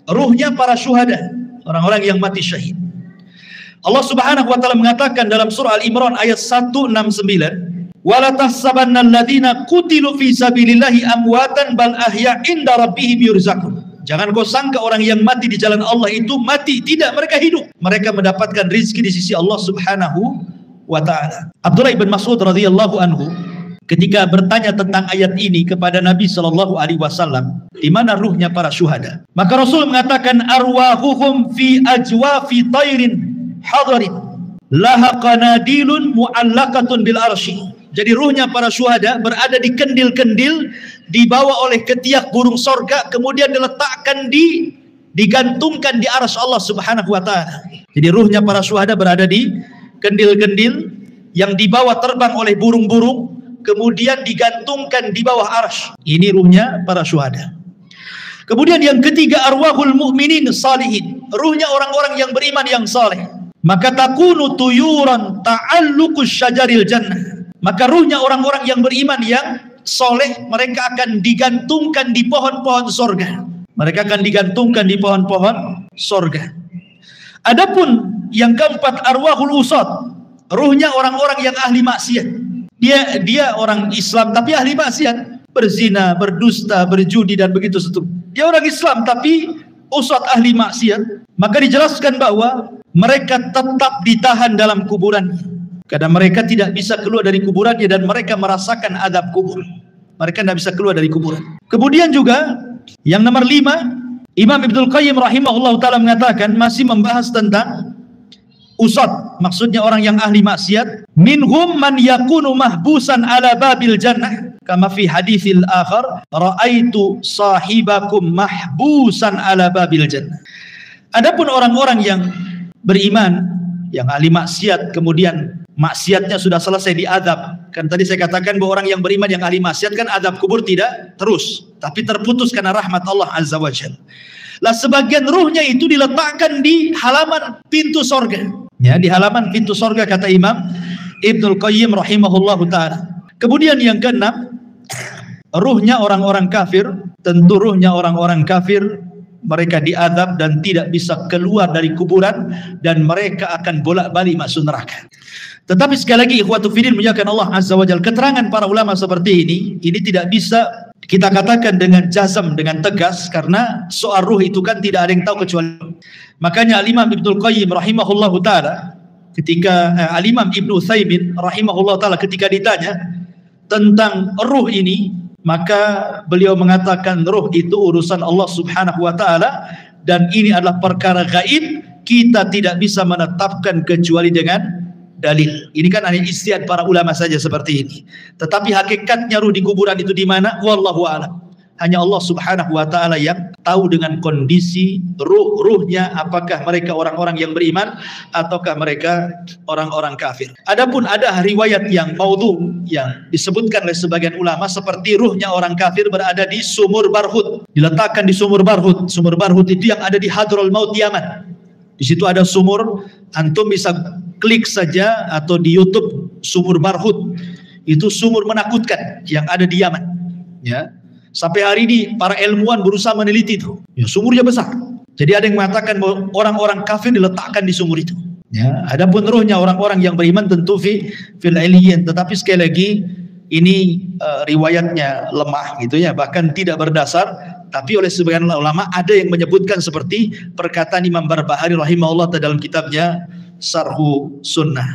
ruhnya para syuhada, orang-orang yang mati syahid. Allah Subhanahu wa taala mengatakan dalam surah Al-Imran ayat 169, wala tahsabanna alladziina qutilu fi sabilillahi amwatan bal ahya inda rabbihim yurzaqun. Jangan kau sangka orang yang mati di jalan Allah itu mati, tidak, mereka hidup. Mereka mendapatkan rezeki di sisi Allah Subhanahu wa taala. Abdullah bin Mas'ud radhiyallahu anhu ketika bertanya tentang ayat ini kepada Nabi sallallahu alaihi wasallam, di mana ruhnya para syuhada? Maka Rasul mengatakan, arwahuhum fi ajwafi tairin hadarin laha qanadilun mu'allaqatun bil arsy. Jadi ruhnya para syuhada berada di kendil-kendil, dibawa oleh ketiak burung sorga, kemudian diletakkan digantungkan di arsy Allah Subhanahu wa taala. Jadi ruhnya para syuhada berada di kendil-kendil yang dibawa terbang oleh burung-burung, kemudian digantungkan di bawah arsy. Ini ruhnya para syuhada. Kemudian yang ketiga, arwahul mu'minin salihin, ruhnya orang-orang yang beriman yang saleh. Maka takunu tuyuran ta'alluqus syajaril jannah, maka ruhnya orang-orang yang beriman yang soleh, mereka akan digantungkan di pohon-pohon sorga. Mereka akan digantungkan di pohon-pohon sorga. Adapun yang keempat, arwahul usad, ruhnya orang-orang yang ahli maksiat. Dia orang Islam tapi ahli maksiat, berzina, berdusta, berjudi dan begitu seterusnya. Dia orang Islam tapi usad ahli maksiat. Maka dijelaskan bahwa mereka tetap ditahan dalam kuburannya, karena mereka tidak bisa keluar dari kuburannya dan mereka merasakan adab kubur. Mereka tidak bisa keluar dari kuburan. Kemudian juga yang nomor 5, Imam Ibnul Qayyim rahimahullah ta'ala mengatakan, masih membahas tentang usad, maksudnya orang yang ahli maksiat. Minhum man yakunu mahbusan ala babil jannah, kama fi haditsil akhar, ra'aitu sahibakum mahbusan ala babil jannah. Adapun orang-orang yang beriman, yang ahli maksiat, kemudian maksiatnya sudah selesai diadab. Kan tadi saya katakan bahwa orang yang beriman yang ahli maksiat kan adab kubur tidak terus, tapi terputus karena rahmat Allah Azza wa Jalla. Lah sebagian ruhnya itu diletakkan di halaman pintu sorga. Ya, di halaman pintu sorga kata Imam Ibnul Qayyim rahimahullahu ta'ala. Kemudian yang keenam, ruhnya orang-orang kafir. Tentu ruhnya orang-orang kafir, mereka diadab dan tidak bisa keluar dari kuburan, dan mereka akan bolak-balik masuk neraka. Tetapi sekali lagi ikhwatu fiddin muliakan Allah Azza wa Jalla, keterangan para ulama seperti ini tidak bisa kita katakan dengan jazm, dengan tegas, karena soal ruh itu kan tidak ada yang tahu kecuali. Makanya Al-Imam Ibnul Qayyim rahimahullahu ta'ala ketika Al-Imam Ibnu Utsaimin rahimahullahu ta'ala ketika ditanya tentang ruh ini, maka beliau mengatakan ruh itu urusan Allah Subhanahu wa ta'ala, dan ini adalah perkara gaib, kita tidak bisa menetapkan kecuali dengan dalil. Ini kan hanya ijtihad para ulama saja seperti ini. Tetapi hakikatnya ruh di kuburan itu di mana? Wallahu a'lam. Hanya Allah Subhanahu wa ta'ala yang tahu dengan kondisi ruhnya, apakah mereka orang-orang yang beriman ataukah mereka orang-orang kafir. Adapun ada riwayat yang maudhu yang disebutkan oleh sebagian ulama seperti ruhnya orang kafir berada di sumur Barhut, diletakkan di sumur Barhut. Sumur Barhut itu yang ada di Hadrul Maut Yaman. Di situ ada sumur, antum bisa klik saja atau di YouTube sumur Barhut. Itu sumur menakutkan yang ada di Yaman. Ya. Sampai hari ini para ilmuwan berusaha meneliti itu. Ya, sumurnya besar. Jadi ada yang mengatakan bahwa orang-orang kafir diletakkan di sumur itu. Ya, adapun rohnya orang-orang yang beriman tentu fil illiyin. Tetapi sekali lagi ini riwayatnya lemah gitu ya, bahkan tidak berdasar. Tapi oleh sebagian ulama ada yang menyebutkan seperti perkataan Imam Barbahari rahimahullah dalam kitabnya Syarhu Sunnah.